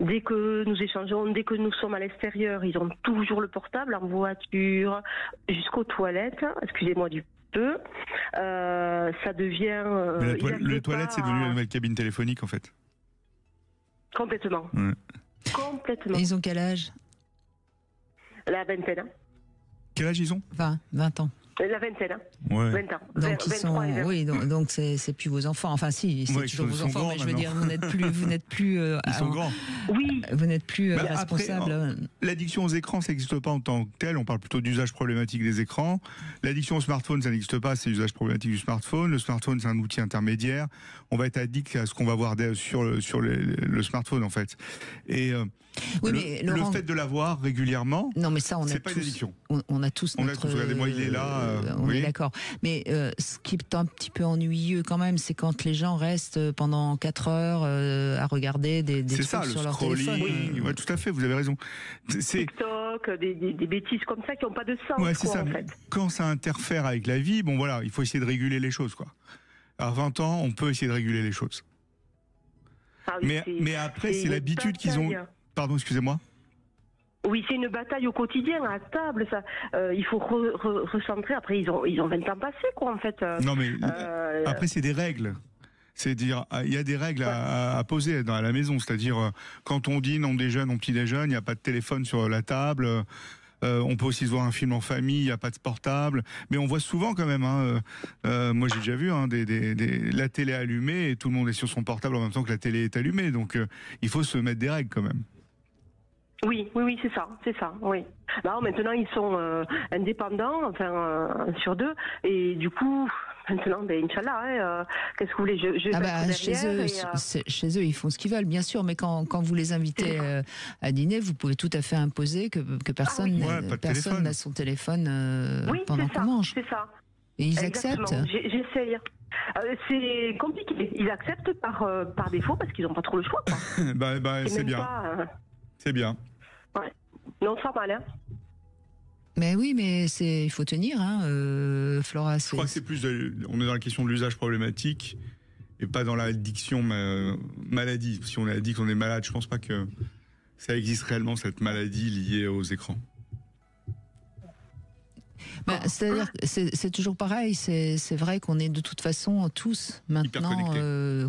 Dès que nous échangeons, dès que nous sommes à l'extérieur, ils ont toujours le portable en voiture, jusqu'aux toilettes. Excusez-moi du peu. Ça devient. Les toilettes, c'est devenu la nouvelle cabine téléphonique en fait. Complètement. Ouais. Complètement. Et ils ont quel âge? La vingtaine. Quel âge ils ont? 20 ans. La vingtaine. Ouais. 20 ans. Donc ils sont, oui, donc c'est plus vos enfants. Enfin si, c'est toujours vos enfants, mais je veux dire, vous n'êtes plus. Ils sont grands. Oui. Vous n'êtes plus responsable. Après, l'addiction aux écrans, ça n'existe pas en tant que tel. On parle plutôt d'usage problématique des écrans. L'addiction au smartphone, ça n'existe pas. C'est l'usage problématique du smartphone. Le smartphone, c'est un outil intermédiaire. On va être addict à ce qu'on va voir sur le smartphone, en fait. Et oui, mais Laurent, le fait de l'avoir régulièrement, non, mais ça, c'est pas une addiction. On a tous notre. Regardez-moi, il est là. On est d'accord. Mais ce qui est un petit peu ennuyeux quand même, c'est quand les gens restent pendant 4 heures à regarder des trucs sur leur téléphone. Oui, ouais, tout à fait, vous avez raison. TikTok, des bêtises comme ça qui n'ont pas de sens. Ouais, c'est ça. En fait. Quand ça interfère avec la vie, bon voilà, il faut essayer de réguler les choses, quoi. À 20 ans, on peut essayer de réguler les choses. Ah oui, mais après, c'est l'habitude qu'ils ont. Pardon, excusez-moi. Oui, c'est une bataille au quotidien, à table. Ça, il faut recentrer. Après, ils ont 20 ans passés, quoi, en fait. Non, mais après, c'est des règles. C'est-à-dire, il y a des règles à poser à la maison. C'est-à-dire, quand on dîne, on déjeune, on petit-déjeune, il n'y a pas de téléphone sur la table. On peut aussi se voir un film en famille, il n'y a pas de portable. Mais on voit souvent quand même, moi j'ai déjà vu, la télé allumée et tout le monde est sur son portable en même temps que la télé est allumée. Donc il faut se mettre des règles quand même. Oui, c'est ça, oui. Alors maintenant ils sont indépendants, enfin sur 2, et du coup maintenant, Inch'Allah, qu'est-ce que vous voulez, je chez eux, ils font ce qu'ils veulent, bien sûr, mais quand vous les invitez à dîner, vous pouvez tout à fait imposer que personne n'a son téléphone pendant qu'on mange. C'est ça. Et ils acceptent. J'essaye. C'est compliqué. Ils acceptent par défaut parce qu'ils n'ont pas trop le choix. C'est bien. C'est bien. Ouais. Non, ça va mal, hein. Mais oui, mais il faut tenir, Flora. Je crois que c'est plus on est dans la question de l'usage problématique et pas dans l'addiction maladie. Si on est addict, on est malade. Je pense pas que ça existe réellement, cette maladie liée aux écrans. C'est-à-dire que c'est toujours pareil, c'est vrai qu'on est de toute façon tous maintenant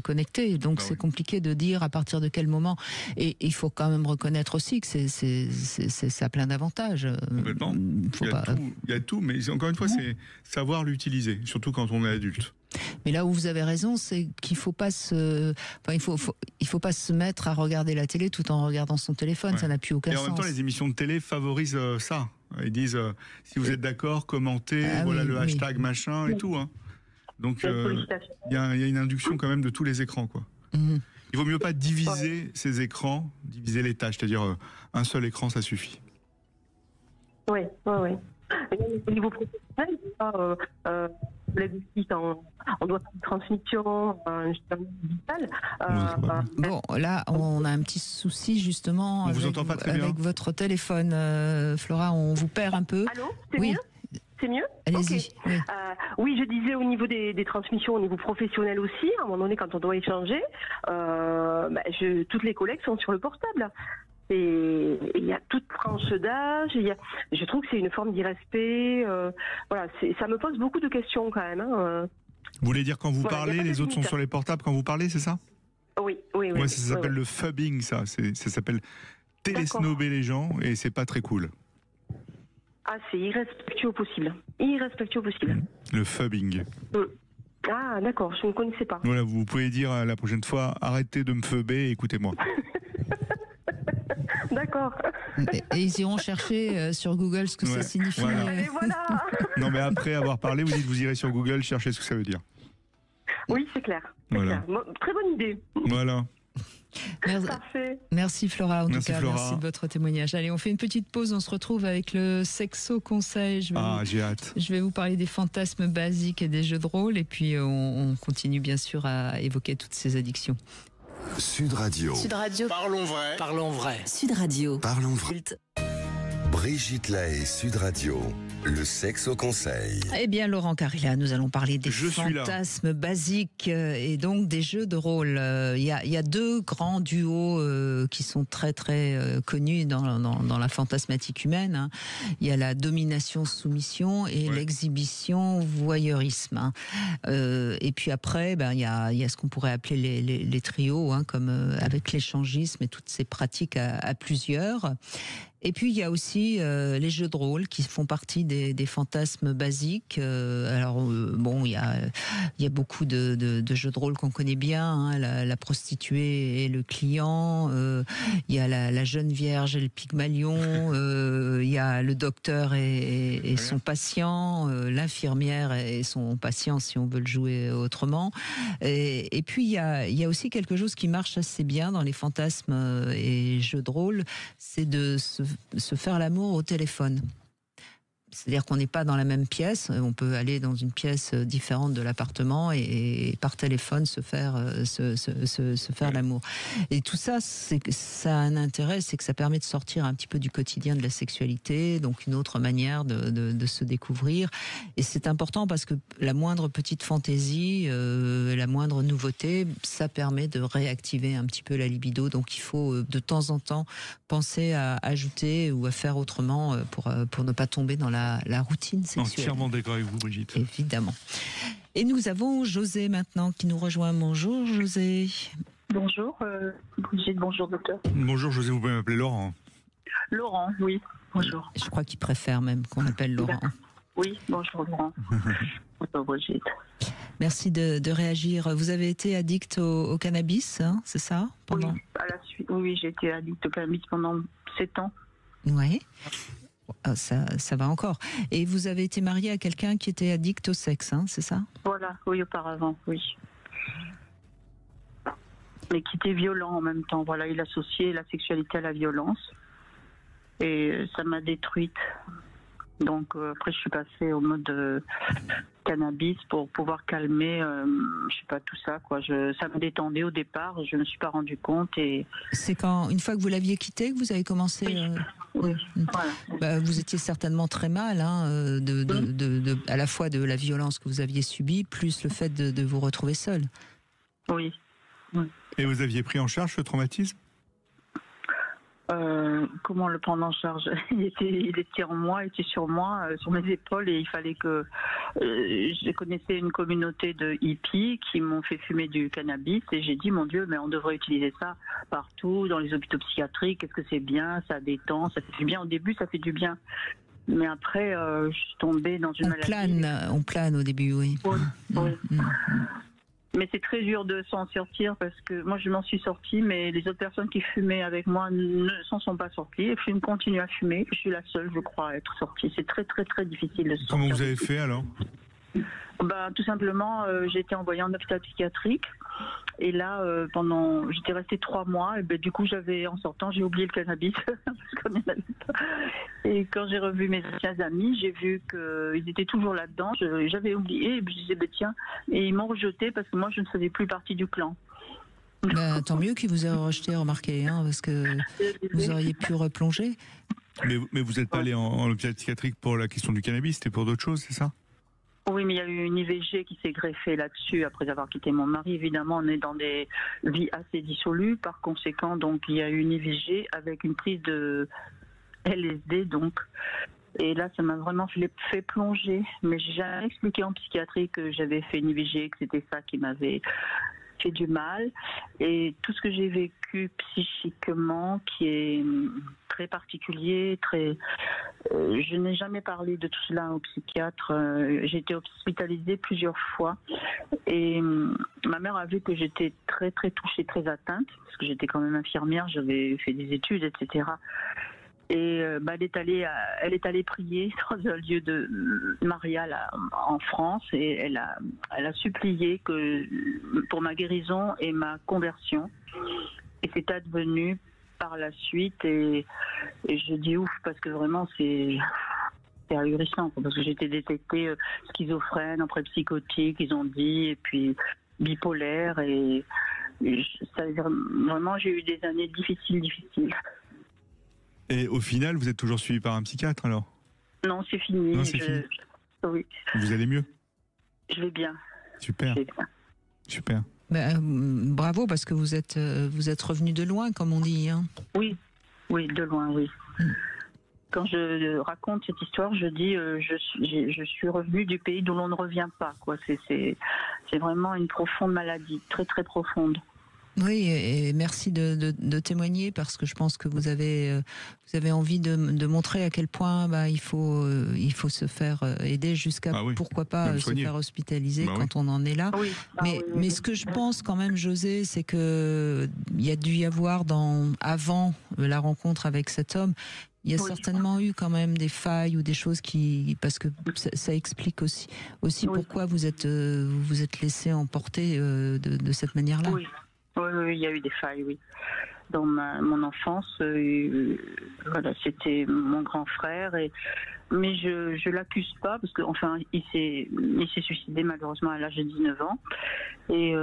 connectés, donc c'est compliqué de dire à partir de quel moment, et il faut quand même reconnaître aussi que ça a plein d'avantages. Complètement. Il y a tout, mais encore une fois, c'est savoir l'utiliser, surtout quand on est adulte. Mais là où vous avez raison, c'est qu'il faut pas il faut pas se mettre à regarder la télé tout en regardant son téléphone, ça n'a plus aucun sens. Et en même temps, les émissions de télé favorisent ça. Ils disent si vous êtes d'accord, commentez, le hashtag machin et tout. Hein. Donc il y a une induction quand même de tous les écrans, quoi. Il vaut mieux pas diviser ces écrans, diviser les tâches, c'est-à-dire un seul écran, ça suffit. Oui. Au niveau professionnel, on doit faire une transmission digitale. Bon, là, on a un petit souci justement avec votre téléphone, Flora, on vous perd un peu. Allô, mieux ? C'est mieux ? Allez-y. Okay. Oui, je disais au niveau des transmissions, au niveau professionnel aussi, à un moment donné, quand on doit échanger, toutes les collègues sont sur le portable. Et il y a toute tranche d'âge. Je trouve que c'est une forme d'irrespect. Ça me pose beaucoup de questions quand même. Vous voulez dire quand vous parlez, les autres sont sur les portables quand vous parlez, c'est ça ? Oui. Ça s'appelle le phubbing, ça. Ça s'appelle télésnober les gens et c'est pas très cool. Ah, c'est irrespectueux au possible. Le phubbing. Ah, d'accord, je ne connaissais pas. Voilà, vous pouvez dire la prochaine fois, arrêtez de me phubber et écoutez-moi. D'accord. Et ils iront chercher sur Google ce que ça signifie. Voilà. Non, mais après avoir parlé, vous irez sur Google chercher ce que ça veut dire. Oui, c'est clair. Voilà. Très bonne idée. Voilà. Merci Flora, Merci de votre témoignage. Allez, on fait une petite pause, on se retrouve avec le Sexo Conseil. J'ai hâte. Je vais vous parler des fantasmes basiques et des jeux de rôle, et puis on continue bien sûr à évoquer toutes ces addictions. Sud Radio. Parlons vrai. Sud Radio. Parlons vrai. Brigitte Lahaie, Sud Radio. Le sexe au conseil. Eh bien, Laurent Carilla, nous allons parler des fantasmes basiques et donc des jeux de rôle. Il y a 2 grands duos qui sont très très connus dans la fantasmatique humaine. Hein. Il y a la domination-soumission et l'exhibition-voyeurisme. Et puis après, il y a ce qu'on pourrait appeler les trios, comme avec l'échangisme et toutes ces pratiques à plusieurs. Et puis il y a aussi les jeux de rôle qui font partie des fantasmes basiques. Bon, il y a beaucoup de jeux de rôle qu'on connaît bien, hein, la prostituée et le client. Il y a la jeune vierge et le Pygmalion. Il y a le docteur et son patient, l'infirmière et son patient, si on veut le jouer autrement. Et puis il y a aussi quelque chose qui marche assez bien dans les fantasmes et jeux de rôle, c'est de se faire l'amour au téléphone. C'est-à-dire qu'on n'est pas dans la même pièce, on peut aller dans une pièce différente de l'appartement et par téléphone se faire l'amour. Et tout ça, ça a un intérêt, c'est que ça permet de sortir un petit peu du quotidien de la sexualité, donc une autre manière de se découvrir. Et c'est important parce que la moindre petite fantaisie, la moindre nouveauté, ça permet de réactiver un petit peu la libido. Donc il faut de temps en temps penser à ajouter ou à faire autrement pour ne pas tomber dans la routine sexuelle. Entièrement d'accord avec vous, Brigitte. Évidemment. Et nous avons José maintenant qui nous rejoint. Bonjour José. Bonjour Brigitte, bonjour docteur. Bonjour José, vous pouvez m'appeler Laurent. Laurent, oui, bonjour. Je crois qu'il préfère même qu'on appelle Laurent. Oui, bonjour Laurent. Bonjour Brigitte. Merci de réagir. Vous avez été addict au cannabis, hein, c'est ça pendant... Oui, j'ai été addict au cannabis pendant 7 ans. Oui. Ça va encore. Et vous avez été marié à quelqu'un qui était addict au sexe, hein, c'est ça? Voilà, oui, auparavant, oui. Mais qui était violent en même temps. Voilà, il associait la sexualité à la violence. Et ça m'a détruite. Donc après, je suis passée au mode cannabis pour pouvoir calmer, je sais pas, tout ça, quoi. Ça me détendait au départ, je me suis pas rendu compte. Et c'est une fois que vous l'aviez quitté, que vous avez commencé. Oui. Voilà. Bah, vous étiez certainement très mal, hein, à la fois de la violence que vous aviez subie, plus le fait de vous retrouver seul. Oui. Et vous aviez pris en charge ce traumatisme? Comment le prendre en charge? Il était en moi, il était sur moi, sur mes épaules, et il fallait que je connaissais une communauté de hippies qui m'ont fait fumer du cannabis, et j'ai dit mon Dieu, mais on devrait utiliser ça partout, dans les hôpitaux psychiatriques. Est-ce que c'est bien, ça détend, ça fait du bien? Au début, ça fait du bien, mais après, je suis tombée dans une maladie. On plane au début, oui. Oui. Mais c'est très dur de s'en sortir parce que moi je m'en suis sortie, mais les autres personnes qui fumaient avec moi ne s'en sont pas sorties. Et puis ils continuent à fumer. Je suis la seule, je crois, à être sortie. C'est très très très difficile de se sortir. Comment vous avez fait alors? Tout simplement, j'ai été envoyée en hôpital psychiatrique. Et là, j'étais restée 3 mois. Et du coup, en sortant, j'ai oublié le cannabis. Et quand j'ai revu mes anciens amis, j'ai vu qu'ils étaient toujours là-dedans. J'avais oublié. Et puis je disais, tiens. Et ils m'ont rejeté parce que moi, je ne faisais plus partie du clan. Tant mieux qu'ils vous aient rejeté, remarquez, hein, parce que vous auriez pu replonger. Mais vous n'êtes pas allé en hôpital psychiatrique pour la question du cannabis, c'était pour d'autres choses, c'est ça? Oui, mais il y a eu une IVG qui s'est greffée là-dessus après avoir quitté mon mari. Évidemment, on est dans des vies assez dissolues. Par conséquent, donc, il y a eu une IVG avec une prise de LSD, donc. Et là, ça m'a vraiment fait plonger. Mais j'ai jamais expliqué en psychiatrie que j'avais fait une IVG, que c'était ça qui m'avait fait du mal. Et tout ce que j'ai vécu psychiquement, qui est très particulier, je n'ai jamais parlé de tout cela au psychiatre. J'ai été hospitalisée plusieurs fois et ma mère a vu que j'étais très très touchée, très atteinte, parce que j'étais quand même infirmière, j'avais fait des études, etc. Et elle est allée prier dans un lieu de marial en France, et elle a supplié pour ma guérison et ma conversion. Et c'est advenu par la suite, et je dis ouf, parce que vraiment c'est ahurissant, parce que j'ai été détectée schizophrène, après psychotique, ils ont dit, et puis bipolaire, et vraiment j'ai eu des années difficiles. Et au final, vous êtes toujours suivi par un psychiatre alors? Non, c'est fini. Non, c'est fini. Oui. Vous allez mieux? Je vais bien. Super. Super. Bravo, parce que vous êtes revenu de loin, comme on dit. Hein. Oui, de loin, oui. Quand je raconte cette histoire, je dis je suis revenu du pays d'où l'on ne revient pas, quoi. C'est vraiment une profonde maladie, très très profonde. Oui, et merci de témoigner, parce que je pense que vous avez envie de montrer à quel point il faut se faire aider jusqu'à pourquoi pas se faire hospitaliser quand on en est là. Oui. Mais ce que je pense quand même, José, c'est que il y a dû y avoir avant la rencontre avec cet homme, il y a certainement eu quand même des failles ou des choses parce que ça explique aussi pourquoi vous êtes laissé emporter de cette manière-là. Oui, il y a eu des failles, oui. Dans mon enfance, voilà, c'était mon grand frère, mais je l'accuse pas, parce que enfin il s'est suicidé malheureusement à l'âge de 19 ans, et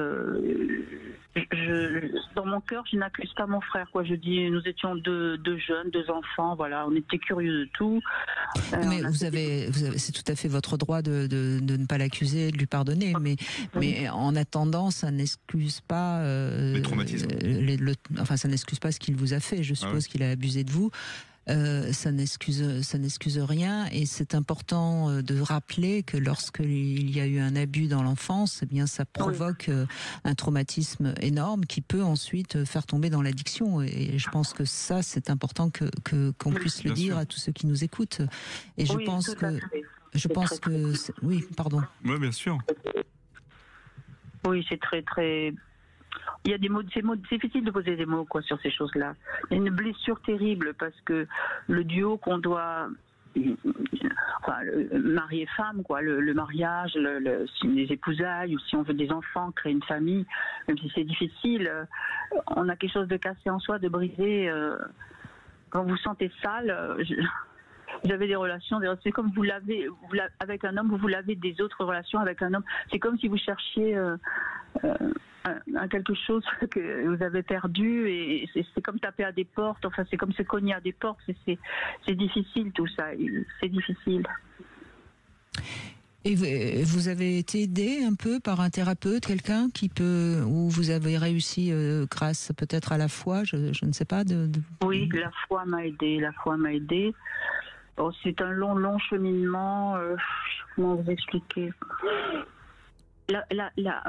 dans mon cœur je n'accuse pas mon frère, quoi. Je dis, nous étions deux jeunes, deux enfants, voilà, on était curieux de tout. Mais c'est tout à fait votre droit de ne pas l'accuser, de lui pardonner, mais en attendant, ça n'excuse pas les traumatismes. Ça n'excuse pas ce qu'il vous a fait. Je suppose qu'il a abusé de vous. Ça n'excuse rien, et c'est important de rappeler que lorsqu'il y a eu un abus dans l'enfance, eh bien ça provoque un traumatisme énorme qui peut ensuite faire tomber dans l'addiction, et je pense que ça c'est important qu'on puisse le dire à tous ceux qui nous écoutent. Et je pense que oui, pardon. Oui, bien sûr. Oui, c'est très. Il y a des mots, c'est difficile de poser des mots sur ces choses-là. Il y a une blessure terrible, parce que le duo qu'on doit, mari et femme, le mariage, les épousailles, ou si on veut des enfants, créer une famille, même si c'est difficile, on a quelque chose de cassé en soi, de brisé. Quand vous sentez sale, vous avez des relations, c'est comme vous l'avez avec un homme, vous l'avez des autres relations avec un homme. C'est comme si vous cherchiez quelque chose que vous avez perdu, et c'est comme taper à des portes, enfin c'est comme se cogner à des portes, c'est difficile tout ça, c'est difficile. Et vous avez été aidé un peu par un thérapeute, quelqu'un où vous avez réussi grâce peut-être à la foi, je ne sais pas. Oui, la foi m'a aidé. Oh, c'est un long cheminement. Comment vous expliquer?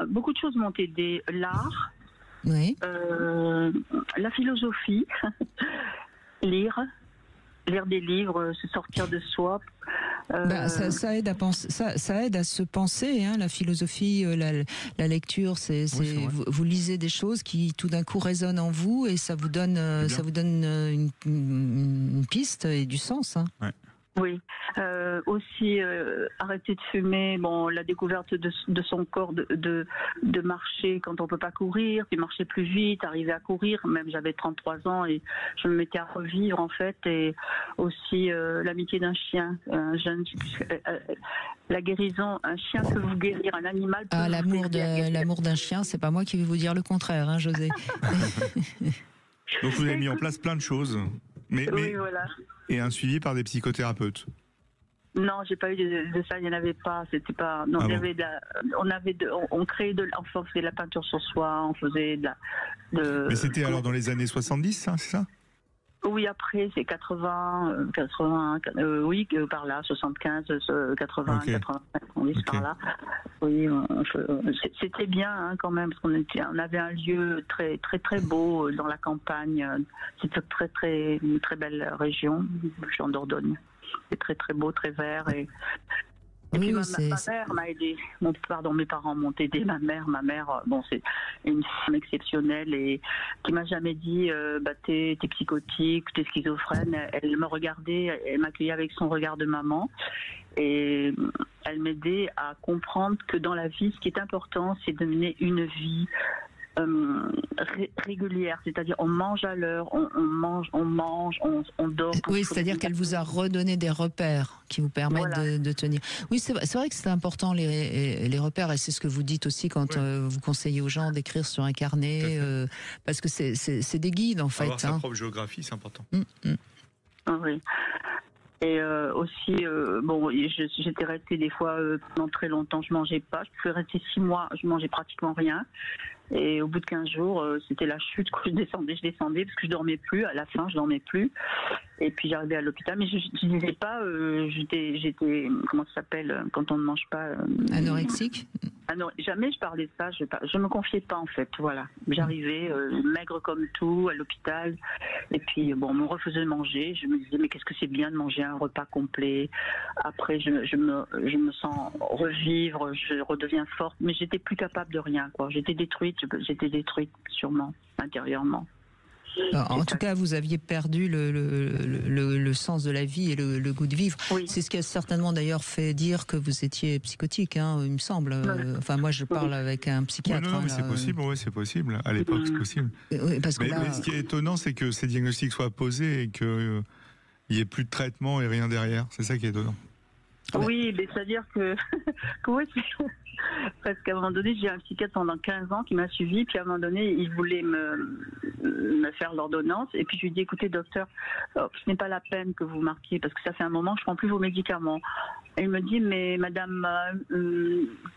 Beaucoup de choses m'ont aidé. L'art, la philosophie, lire des livres, se sortir de soi. Ça aide à penser, ça aide à se penser. La philosophie, la lecture, vous lisez des choses qui tout d'un coup résonnent en vous, et ça vous donne une piste et du sens. Ouais. Oui, aussi arrêter de fumer, la découverte de son corps, de marcher quand on peut pas courir, puis marcher plus vite, arriver à courir, même j'avais 33 ans et je me mettais à revivre en fait, et aussi l'amitié d'un chien, un jeune, la guérison, un chien peut vous guérir, un animal peut l'amour d'un chien, c'est pas moi qui vais vous dire le contraire, José. Donc vous avez mis en place plein de choses. Mais voilà. Et un suivi par des psychothérapeutes? Non, j'ai pas eu de ça, il n'y en avait pas. C'était pas. Non, il y avait on créait on faisait de la peinture sur soi, on faisait Mais c'était alors dans les années 70, c'est ça? Oui, après c'est 80, oui, par là, 75, 80, 85, par là. Oui, c'était bien quand même, parce on avait un lieu très très beau dans la campagne. C'était une très belle région Dordogne. C'est très très beau, très vert, et puis ma mère m'a aidé. Mes parents m'ont aidé. Ma mère, c'est une femme exceptionnelle, et qui m'a jamais dit t'es psychotique, t'es schizophrène. Elle me regardait, elle m'accueillait avec son regard de maman, et elle m'aidait à comprendre que dans la vie, ce qui est important, c'est de mener une vie régulière, c'est-à-dire on mange à l'heure, on dort. Oui, c'est-à-dire qu'elle vous a redonné des repères qui vous permettent de tenir. Oui, c'est vrai que c'est important les repères, et c'est ce que vous dites aussi quand vous conseillez aux gens d'écrire sur un carnet, parce que c'est des guides en fait. Avoir sa propre géographie, c'est important. Oui. Et aussi, j'étais restée des fois pendant très longtemps, je mangeais pas. Je pouvais rester 6 mois, je mangeais pratiquement rien. Et au bout de 15 jours, c'était la chute. Je descendais parce que je dormais plus. À la fin, je dormais plus. Et puis j'arrivais à l'hôpital, mais je disais pas, j'étais, comment ça s'appelle quand on ne mange pas anorexique. Jamais je parlais de ça, je me confiais pas en fait, voilà. J'arrivais maigre comme tout à l'hôpital, et puis bon, on me refaisait manger, je me disais mais qu'est-ce que c'est bien de manger un repas complet. Après je me sens revivre, je redeviens forte, mais j'étais plus capable de rien, quoi. J'étais détruite sûrement, intérieurement. En tout cas, vous aviez perdu le sens de la vie et le goût de vivre. Oui. C'est ce qui a certainement d'ailleurs fait dire que vous étiez psychotique, hein, il me semble. Enfin, moi, je parle avec un psychiatre. Non, mais c'est possible, c'est possible. À l'époque, c'est possible. Oui, parce que mais ce qui est étonnant, c'est que ces diagnostics soient posés et qu'il n'y ait plus de traitement et rien derrière. C'est ça qui est étonnant. Oui, mais c'est-à-dire que... Parce qu'à un moment donné, j'ai un psychiatre pendant 15 ans qui m'a suivi, puis à un moment donné, il voulait me faire l'ordonnance, et puis je lui ai dit, écoutez docteur, ce n'est pas la peine que vous marquiez, parce que ça fait un moment que je ne prends plus vos médicaments. Et il me dit, mais madame,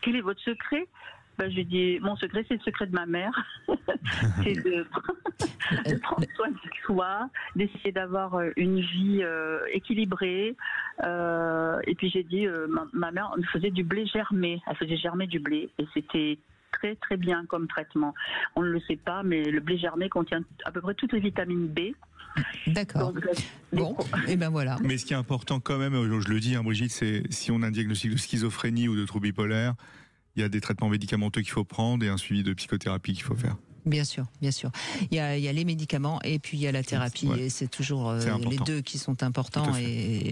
quel est votre secret? Je lui ai dit, mon secret, c'est le secret de ma mère. C'est de prendre soin de soi, d'essayer d'avoir une vie équilibrée. Et puis j'ai dit, ma mère faisait du blé germé. Elle faisait germer du blé. Et c'était très très bien comme traitement. On ne le sait pas, mais le blé germé contient à peu près toutes les vitamines B. D'accord. Bon, et ben voilà. Mais ce qui est important quand même, je le dis, hein, Brigitte, c'est si on a un diagnostic de schizophrénie ou de trouble bipolaire, il y a des traitements médicamenteux qu'il faut prendre et un suivi de psychothérapie qu'il faut faire. Bien sûr, bien sûr. Il y a les médicaments et puis il y a la thérapie, et c'est toujours les deux qui sont importants.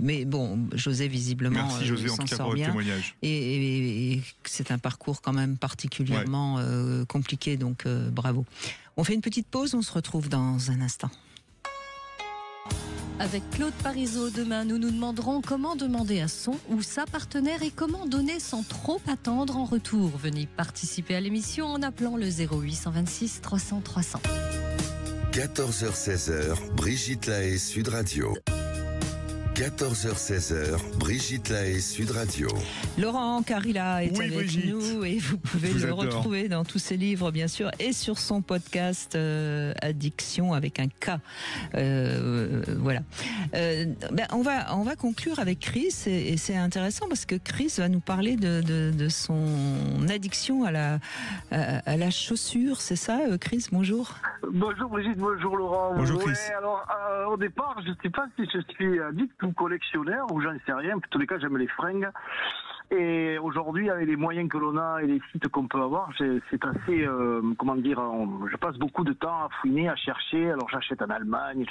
Mais bon, José visiblement merci José, en tout cas pour votre témoignage. Et c'est un parcours quand même particulièrement compliqué, donc bravo. On fait une petite pause, on se retrouve dans un instant. Avec Claude Parisot, demain, nous nous demanderons comment demander à son ou sa partenaire et comment donner sans trop attendre en retour. Venez participer à l'émission en appelant le 0826 300 300. 14h-16h, Brigitte Lahaie, Sud Radio. 14h-16h, Brigitte Lahaie, Sud Radio. Laurent Carilla est avec Brigitte. nous et vous pouvez le retrouver dans tous ses livres, bien sûr, et sur son podcast Addiction avec un K. Voilà. On va conclure avec Chris et c'est intéressant parce que Chris va nous parler de son addiction à la chaussure, c'est ça, Chris? Bonjour. Bonjour Brigitte, bonjour Laurent. Bonjour Chris. Alors au départ, je ne sais pas si je suis addict ou collectionneur ou j'en sais rien. En tous les cas, j'aime les fringues. Et aujourd'hui, avec les moyens que l'on a et les sites qu'on peut avoir, c'est assez, je passe beaucoup de temps à fouiner, à chercher. Alors j'achète en Allemagne,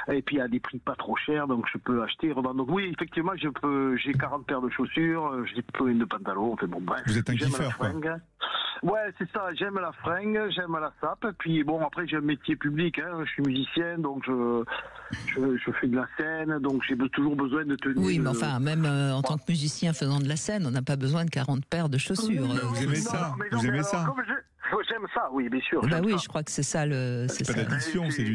et puis à des prix pas trop chers, donc je peux acheter et revendre. Donc oui, effectivement, j'ai 40 paires de chaussures, j'ai plein de pantalons. Enfin bon, bref. Vous êtes un kiffeur, quoi. Ouais, c'est ça. J'aime la fringue, j'aime la sape. Puis bon, après j'ai un métier public. Hein, je suis musicien, donc je fais de la scène, donc j'ai toujours besoin de tenir. Oui, mais enfin, même en tant que musicien faisant de la scène, on n'a pas besoin de 40 paires de chaussures. Vous aimez ça? Vous aimez ça? J'aime ça, oui, bien sûr. Bah oui, je crois que c'est ça c'est pas d'addiction, c'est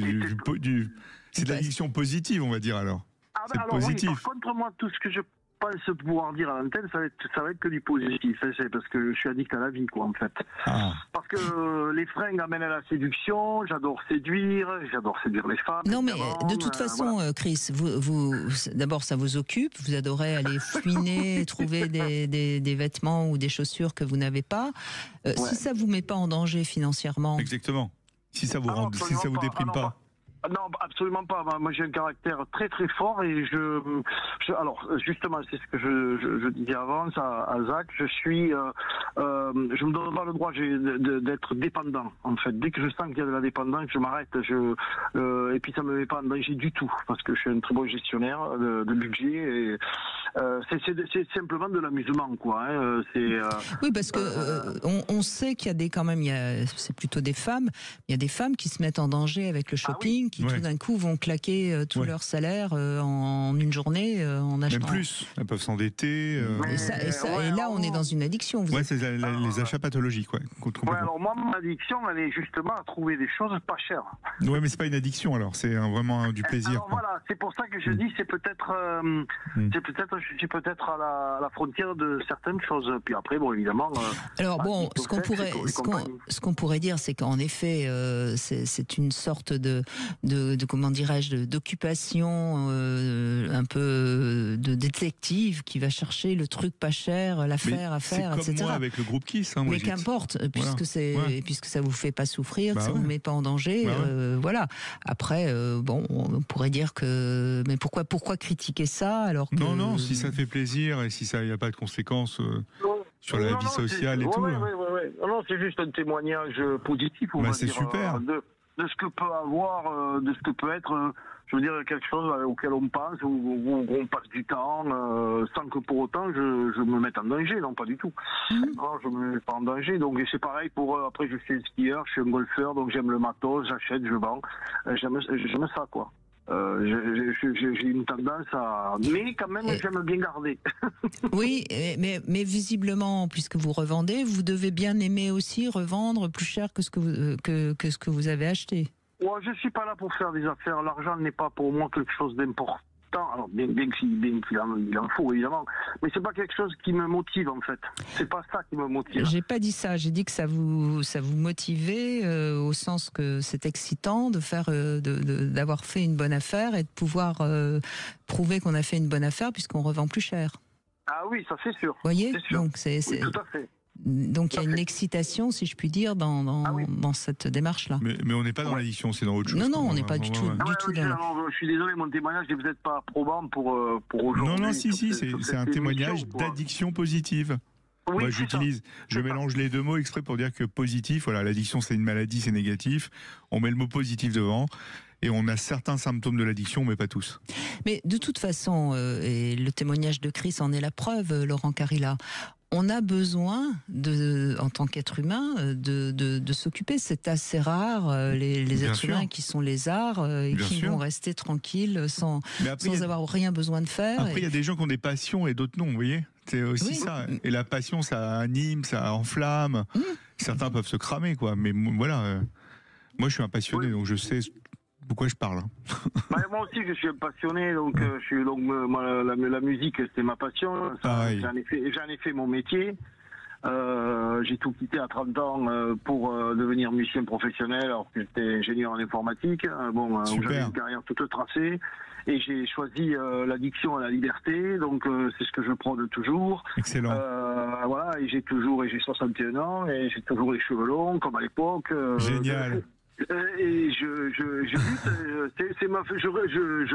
c'est de l'addiction positive, on va dire alors. C'est positif. Oui, par contre, moi, tout ce que je pense pouvoir dire à l'antenne, ça va être que du positif. C'est parce que je suis addict à la vie, quoi, en fait. Ah. Parce que les fringues amènent à la séduction, j'adore séduire les femmes. Non, mais de toute façon, voilà. Chris, vous d'abord, ça vous occupe, vous adorez aller fouiner, trouver des vêtements ou des chaussures que vous n'avez pas. Si ça vous met pas en danger financièrement. Exactement. Si ça vous vous déprime pas. Non, absolument pas. Moi, j'ai un caractère très très fort et alors justement, c'est ce que je disais avant à Zach. Je me donne pas le droit d'être dépendant. En fait, dès que je sens qu'il y a de la dépendance, je m'arrête. Et puis ça me met pas en danger du tout parce que je suis un très bon gestionnaire de budget. Et c'est simplement de l'amusement, quoi. Hein. Oui, parce que on sait qu'il y a c'est plutôt des femmes. Il y a des femmes qui se mettent en danger avec le shopping. Qui tout d'un coup vont claquer tout leur salaire en une journée en achetant. Même plus, elles peuvent s'endetter. Et là, on est dans une addiction. C'est les achats pathologiques. Alors moi, mon addiction, elle est justement à trouver des choses pas chères. Ouais, mais c'est pas une addiction alors, c'est vraiment du plaisir. Alors voilà, c'est pour ça que je dis, c'est peut-être je suis peut-être à la frontière de certaines choses. Puis après, bon, évidemment. Alors bon, ce qu'on pourrait dire, c'est qu'en effet, c'est une sorte de comment dirais-je, d'occupation un peu de détective qui va chercher le truc pas cher, l'affaire à faire, etc. C'est comme moi avec le groupe Kiss. Hein, mais qu'importe, puisque puisque ça vous fait pas souffrir, ça vous met pas en danger, voilà. Après, bon, on pourrait dire que, mais pourquoi critiquer ça alors que... Non, si ça fait plaisir et si ça, il n'y a pas de conséquences sur la vie sociale et tout. Non, c'est juste un témoignage positif. C'est super. De ce que peut avoir, de ce que peut être, je veux dire, quelque chose auquel on pense, où on passe du temps, sans que pour autant je me mette en danger, non, pas du tout. Non, je me mets pas en danger, donc c'est pareil pour, après je suis skieur, je suis un golfeur, donc j'aime le matos, j'achète, je vends, j'aime ça, quoi. J'ai une tendance à... Mais quand même, j'aime bien garder. Oui, mais visiblement, puisque vous revendez, vous devez bien aimer aussi revendre plus cher que ce que vous avez acheté. Ouais, je suis pas là pour faire des affaires. L'argent n'est pas pour moi quelque chose d'important. Alors, bien qu'il en faut, évidemment. Mais c'est pas quelque chose qui me motive, en fait. C'est pas ça qui me motive. J'ai pas dit ça. J'ai dit que ça vous motivait, au sens que c'est excitant de faire, d'avoir fait une bonne affaire et de pouvoir prouver qu'on a fait une bonne affaire puisqu'on revend plus cher. Ah oui, ça c'est sûr. Vous voyez? C'est sûr. Donc oui, tout à fait. Donc il y a une excitation, si je puis dire, dans cette démarche-là. Mais on n'est pas dans l'addiction, c'est dans autre chose. Non, on n'est pas du tout dans je suis désolé, mon témoignage n'est peut-être pas probant pour aujourd'hui. Non, c'est un témoignage d'addiction positive. Oui, moi, je mélange les deux mots exprès pour dire que positif, voilà, l'addiction c'est une maladie, c'est négatif. On met le mot positif devant. Et on a certains symptômes de l'addiction, mais pas tous. Mais de toute façon, et le témoignage de Chris en est la preuve, Laurent Carilla, on a besoin, en tant qu'être humain, de s'occuper. C'est assez rare, les êtres humains qui sont lézards et qui vont rester tranquilles sans avoir rien besoin de faire. Après, il y a des gens qui ont des passions et d'autres non, vous voyez ? C'est aussi ça. Et la passion, ça anime, ça enflamme. Certains peuvent se cramer, quoi. Mais voilà, moi, je suis un passionné, donc je sais pourquoi je parle. Moi aussi, je suis un passionné, donc la musique, c'est ma passion. J'en ai fait mon métier. J'ai tout quitté à 30 ans pour devenir musicien professionnel, alors que j'étais ingénieur en informatique. J'avais une carrière toute tracée. Et j'ai choisi l'addiction à la liberté, donc c'est ce que je prône toujours. Excellent. Voilà, et j'ai 61 ans, et j'ai toujours les cheveux longs, comme à l'époque. Génial. Et je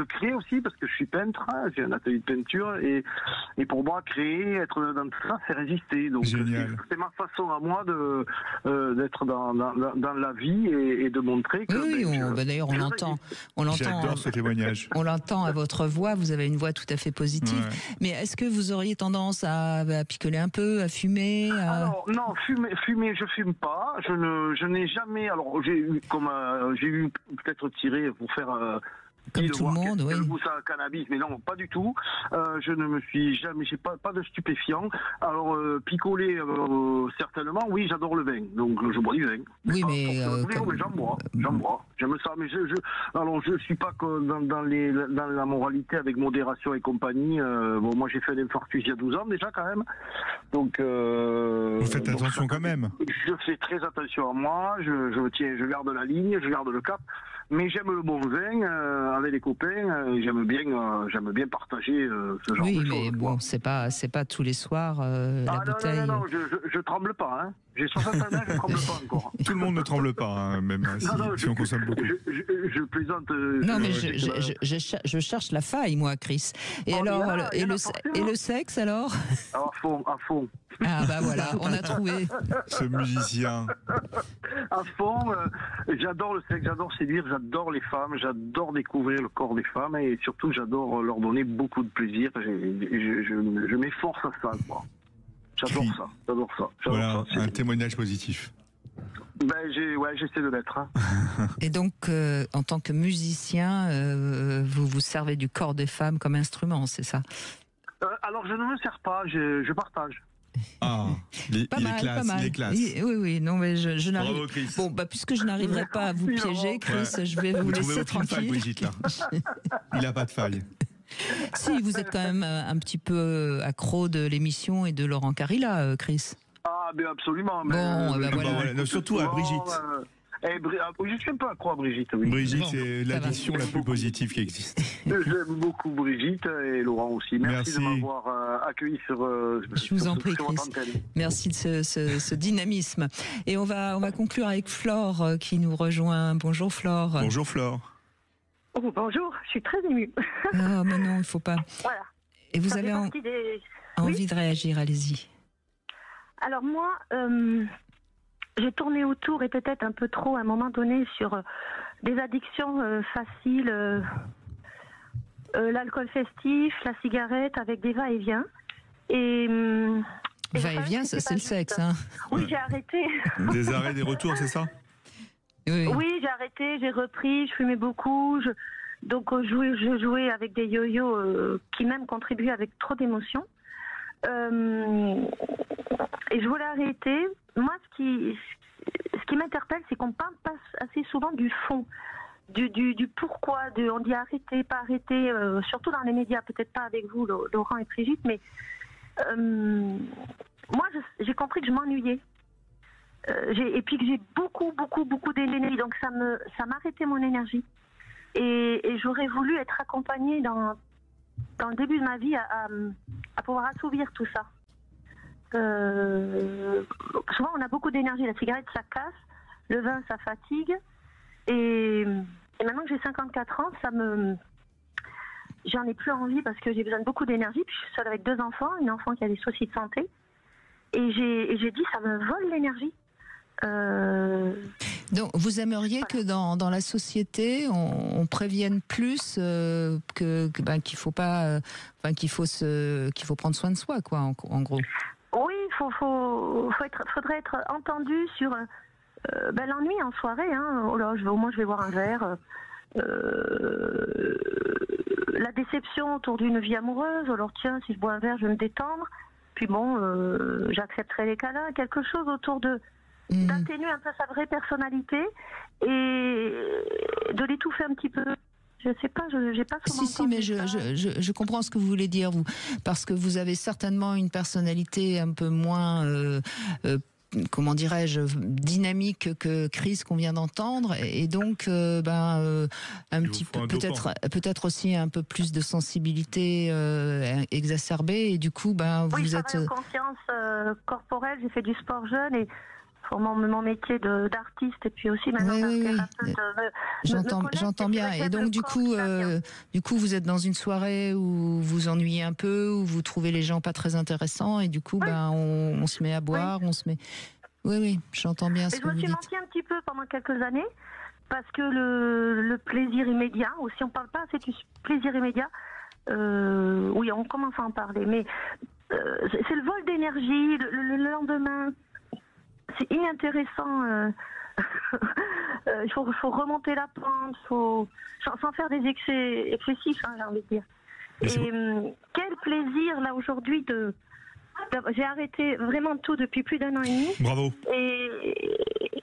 crée aussi parce que je suis peintre, j'ai un atelier de peinture et pour moi créer, être dans tout ça, c'est résister. Donc c'est ma façon à moi d'être dans la vie et de montrer que d'ailleurs on l'entend. J'adore ce témoignage. On l'entend à votre voix, vous avez une voix tout à fait positive. Ouais. Mais est-ce que vous auriez tendance à picoler un peu, à fumer Alors non, fumer, je fume pas. Je n'ai jamais. Alors j'ai eu peut-être tiré pour faire comme tout le monde, oui. Ça, cannabis, mais non, pas du tout. Je ne me suis jamais, j'ai pas de stupéfiants. Alors picoler, certainement, oui, j'adore le vin, donc je bois du vin. Oui, mais j'en bois. J'aime ça, mais je suis pas dans la moralité avec modération et compagnie. Moi j'ai fait un infarctus il y a 12 ans déjà quand même, donc. Vous faites attention quand même. Je fais très attention à moi. Je garde la ligne, je garde le cap. Mais j'aime le bon vin avec les copains. J'aime bien partager ce genre de choses. Oui, mais bon, c'est pas tous les soirs la bouteille. Non, je tremble pas. Hein. J'ai 60 ans, je tremble pas encore. Tout le monde ne tremble pas, même si on consomme beaucoup. Je plaisante. Non, mais je cherche la faille, moi, Chris. Et le sexe alors? À fond. Ah bah voilà, on a trouvé. Ce musicien. À fond, j'adore le sexe, j'adore séduire, j'adore les femmes, j'adore découvrir le corps des femmes et surtout j'adore leur donner beaucoup de plaisir. Je m'efforce à ça, quoi. J'adore ça. Voilà, un témoignage positif. J'essaie de l'être. Hein. Et donc, en tant que musicien, vous vous servez du corps des femmes comme instrument, c'est ça? Alors, je ne me sers pas, je partage. Ah, il est classe. Oui, non, mais je n'arrive. Bravo, Chris. Bon, puisque je n'arriverai pas à vous piéger, Chris, je vais vous laisser tranquille. Brigitte, là. Il n'a pas de faille. Si, vous êtes quand même un petit peu accro de l'émission et de Laurent Carilla, Chris. Ah, mais absolument. Mais, Bon, ben voilà. Non, surtout à Brigitte. Je suis un peu accro à Brigitte. Oui. Brigitte, c'est l'addiction la plus positive qui existe. J'aime beaucoup Brigitte et Laurent aussi. Merci de m'avoir accueilli sur. Je vous en prie, Chris. Merci de ce dynamisme. Et on va conclure avec Flore qui nous rejoint. Bonjour Flore. Bonjour Flore. Oh, bonjour, je suis très émue. Ah, mais non, il ne faut pas. Voilà. Et vous avez envie de réagir, allez-y. Alors moi, j'ai tourné autour et peut-être un peu trop à un moment donné sur des addictions faciles, l'alcool festif, la cigarette avec des va-et-vient. Va-et-vient, c'est le sexe. Hein. Oui, j'ai arrêté. Des arrêts, des retours, c'est ça? Oui, j'ai arrêté, j'ai repris, je fumais beaucoup. Donc je jouais avec des yo-yo qui même contribuaient avec trop d'émotions. Et je voulais arrêter. Moi, ce qui m'interpelle, c'est qu'on parle pas assez souvent du fond, du pourquoi. On dit arrêter, pas arrêter, surtout dans les médias, peut-être pas avec vous, Laurent et Brigitte, mais moi, j'ai compris que je m'ennuyais. Et puis que j'ai beaucoup d'énergie, donc ça m'arrêtait mon énergie. Et j'aurais voulu être accompagnée dans le début de ma vie à pouvoir assouvir tout ça. Souvent on a beaucoup d'énergie, la cigarette ça casse, le vin ça fatigue, et maintenant que j'ai 54 ans, j'en ai plus envie parce que j'ai besoin de beaucoup d'énergie, puis je suis seule avec 2 enfants, une enfant qui a des soucis de santé, et j'ai dit ça me vole l'énergie. Donc, vous aimeriez que dans la société, on prévienne plus qu'il faut pas, qu'il faut prendre soin de soi, quoi, en gros. Oui, faudrait être entendu sur l'ennui en soirée. Hein. Oh là, au moins je vais boire un verre. La déception autour d'une vie amoureuse. Alors tiens, si je bois un verre, je vais me détendre. Puis bon, j'accepterai les câlins. Quelque chose autour d'atténuer un peu sa vraie personnalité et de l'étouffer un petit peu. Je sais pas, j'ai pas souvent Si, mais je comprends ce que vous voulez dire, vous, parce que vous avez certainement une personnalité un peu moins, comment dirais-je, dynamique que Chris qu'on vient d'entendre, et donc un petit peu, peut-être aussi un peu plus de sensibilité exacerbée, et du coup, vous êtes. Oui, conscience corporelle. J'ai fait du sport jeune et pour mon métier d'artiste, et puis aussi maintenant thérapeute. J'entends bien. Et donc du coup, vous êtes dans une soirée où vous ennuyez un peu, où vous trouvez les gens pas très intéressants, et du coup, on se met à boire, on se met. Oui, j'entends bien ce que vous dites. Je me suis menti un petit peu pendant quelques années, parce que le plaisir immédiat, ou si on parle pas assez du plaisir immédiat, oui, on commence à en parler, mais c'est le vol d'énergie, le lendemain. C'est inintéressant. Il faut remonter la pente, sans faire des excès excessifs, j'ai envie de dire. Et quel plaisir là aujourd'hui j'ai arrêté vraiment tout depuis plus d'1 an et demi. Bravo.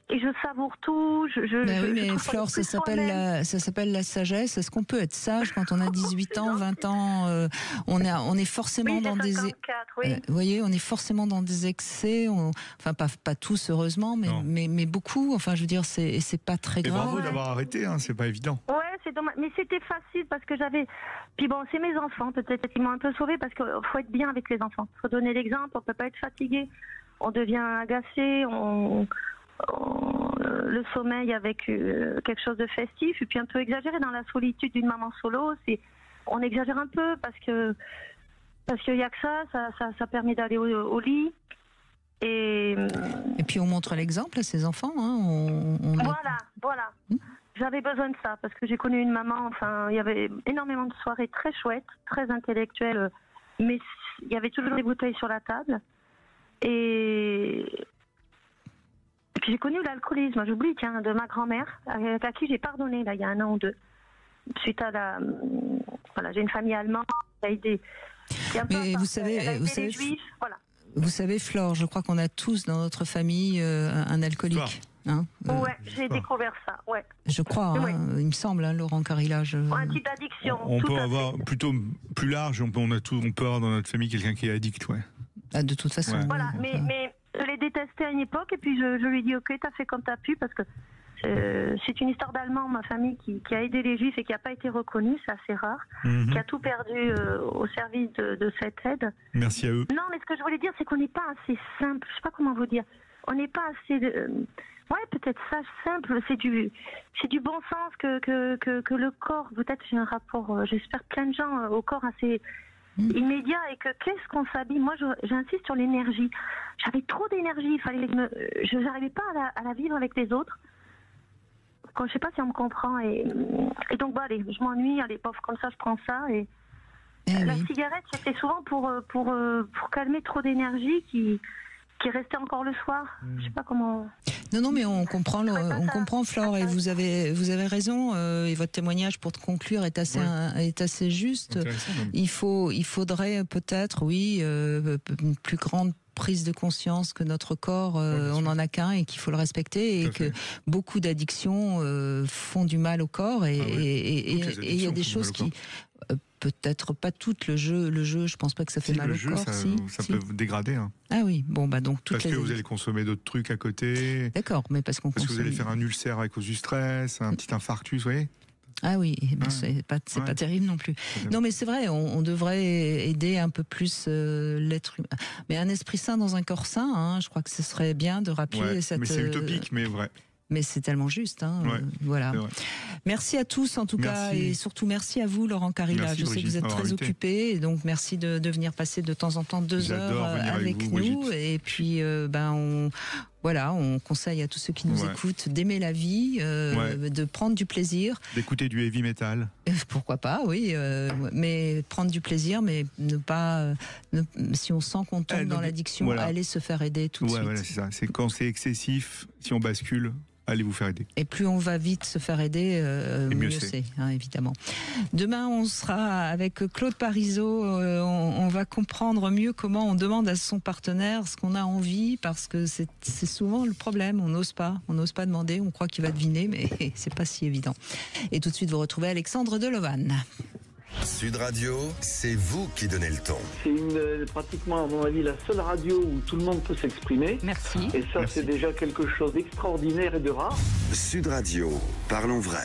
Et je savoure tout. Oui, mais Flore, ça s'appelle la sagesse. Est-ce qu'on peut être sage quand on a 18 ans, 20 ans on est forcément dans 54, des. Vous voyez, on est forcément dans des excès. Enfin, pas tous heureusement, mais beaucoup. Enfin, je veux dire, c'est pas très grave. Et bravo d'avoir arrêté. Hein, c'est pas évident. Ouais, c'est dommage. Mais c'était facile parce que j'avais. Puis bon, c'est mes enfants. Peut-être qu'ils m'ont un peu sauvée parce qu'il faut être bien avec les enfants. Il faut donner l'exemple. On peut pas être fatigué. On devient agacé. Le sommeil avec quelque chose de festif, et puis un peu exagéré dans la solitude d'une maman solo. On exagère un peu parce qu'il y a que ça permet d'aller au lit. Et puis on montre l'exemple à ses enfants. Hein. Voilà. J'avais besoin de ça parce que j'ai connu une maman. Enfin, il y avait énormément de soirées très chouettes, très intellectuelles, mais il y avait toujours des bouteilles sur la table. Et puis j'ai connu l'alcoolisme, j'oublie, de ma grand-mère, à qui j'ai pardonné, là, il y a 1 an ou 2. Suite à j'ai une famille allemande, qui a aidé. Mais vous savez, Juifs, voilà. Vous savez, Flore, je crois qu'on a tous dans notre famille un alcoolique. Hein, ouais, j'ai découvert ça, ouais. Je crois, hein, il me semble, hein, Laurent Carilla. Un type d'addiction. On peut avoir plutôt plus large, on peut avoir dans notre famille quelqu'un qui est addict, ouais. Ah, de toute façon. Ouais. Voilà, mais je l'ai détesté à une époque et puis je lui ai dit ok, t'as fait comme t'as pu parce que c'est une histoire d'Allemand, ma famille, qui a aidé les Juifs et qui n'a pas été reconnue, c'est assez rare, qui a tout perdu au service de cette aide. Merci à eux. Non, mais ce que je voulais dire, c'est qu'on n'est pas assez simple, je sais pas comment vous dire, on n'est pas assez... ouais, peut-être ça, simple, c'est du bon sens que le corps, peut-être j'ai un rapport, j'espère plein de gens au corps assez... immédiat et que qu'est-ce qu'on s'habille. Moi, j'insiste sur l'énergie. J'avais trop d'énergie. Je n'arrivais pas à la vivre avec les autres. Je sais pas si on me comprend. Et donc, bah, allez, je m'ennuie. Allez, pauvre, comme ça, je prends ça. Et la cigarette, c'était souvent pour calmer trop d'énergie qui restait encore le soir. Je sais pas comment. Non, mais on comprend, Flore, et vous avez raison. Et votre témoignage, pour te conclure, est assez juste. Il faudrait peut-être, une plus grande prise de conscience que notre corps, on n'en a qu'un et qu'il faut le respecter, et que beaucoup d'addictions font du mal au corps, et il y a des choses qui... peut-être pas toutes, le jeu, je pense pas que ça fait mal au corps. Ça peut dégrader. Hein. Ah oui, bon, bah donc toutes parce que vous allez consommer d'autres trucs à côté. D'accord, mais parce que vous allez faire un ulcère à cause du stress, un petit infarctus, vous voyez. Ah oui, c'est pas terrible non plus. Non, mais c'est vrai, on devrait aider un peu plus l'être humain. Mais un esprit sain dans un corps sain, hein, je crois que ce serait bien de rappeler cette... Mais c'est utopique, mais vrai. Mais c'est tellement juste, hein, voilà. Merci à tous en tout cas, et surtout merci à vous, Laurent Carilla. Je sais que vous êtes très occupé, et donc merci de venir passer de temps en temps 2 heures avec nous. Et puis, on conseille à tous ceux qui nous écoutent d'aimer la vie, de prendre du plaisir. D'écouter du heavy metal. Pourquoi pas, oui. Mais prendre du plaisir, mais ne pas... si on sent qu'on tombe dans l'addiction, aller se faire aider tout de suite. Voilà, c'est ça. C'est quand c'est excessif, si on bascule... allez vous faire aider. Et plus on va vite se faire aider, mieux c'est, hein, évidemment. Demain, on sera avec Claude Parisot. On va comprendre mieux comment on demande à son partenaire ce qu'on a envie, parce que c'est souvent le problème. On n'ose pas demander. On croit qu'il va deviner, mais c'est pas si évident. Et tout de suite, vous retrouvez Alexandre Delovan. Sud Radio, c'est vous qui donnez le ton. C'est pratiquement, à mon avis, la seule radio où tout le monde peut s'exprimer. Merci. Et ça, c'est déjà quelque chose d'extraordinaire et de rare. Sud Radio, parlons vrai.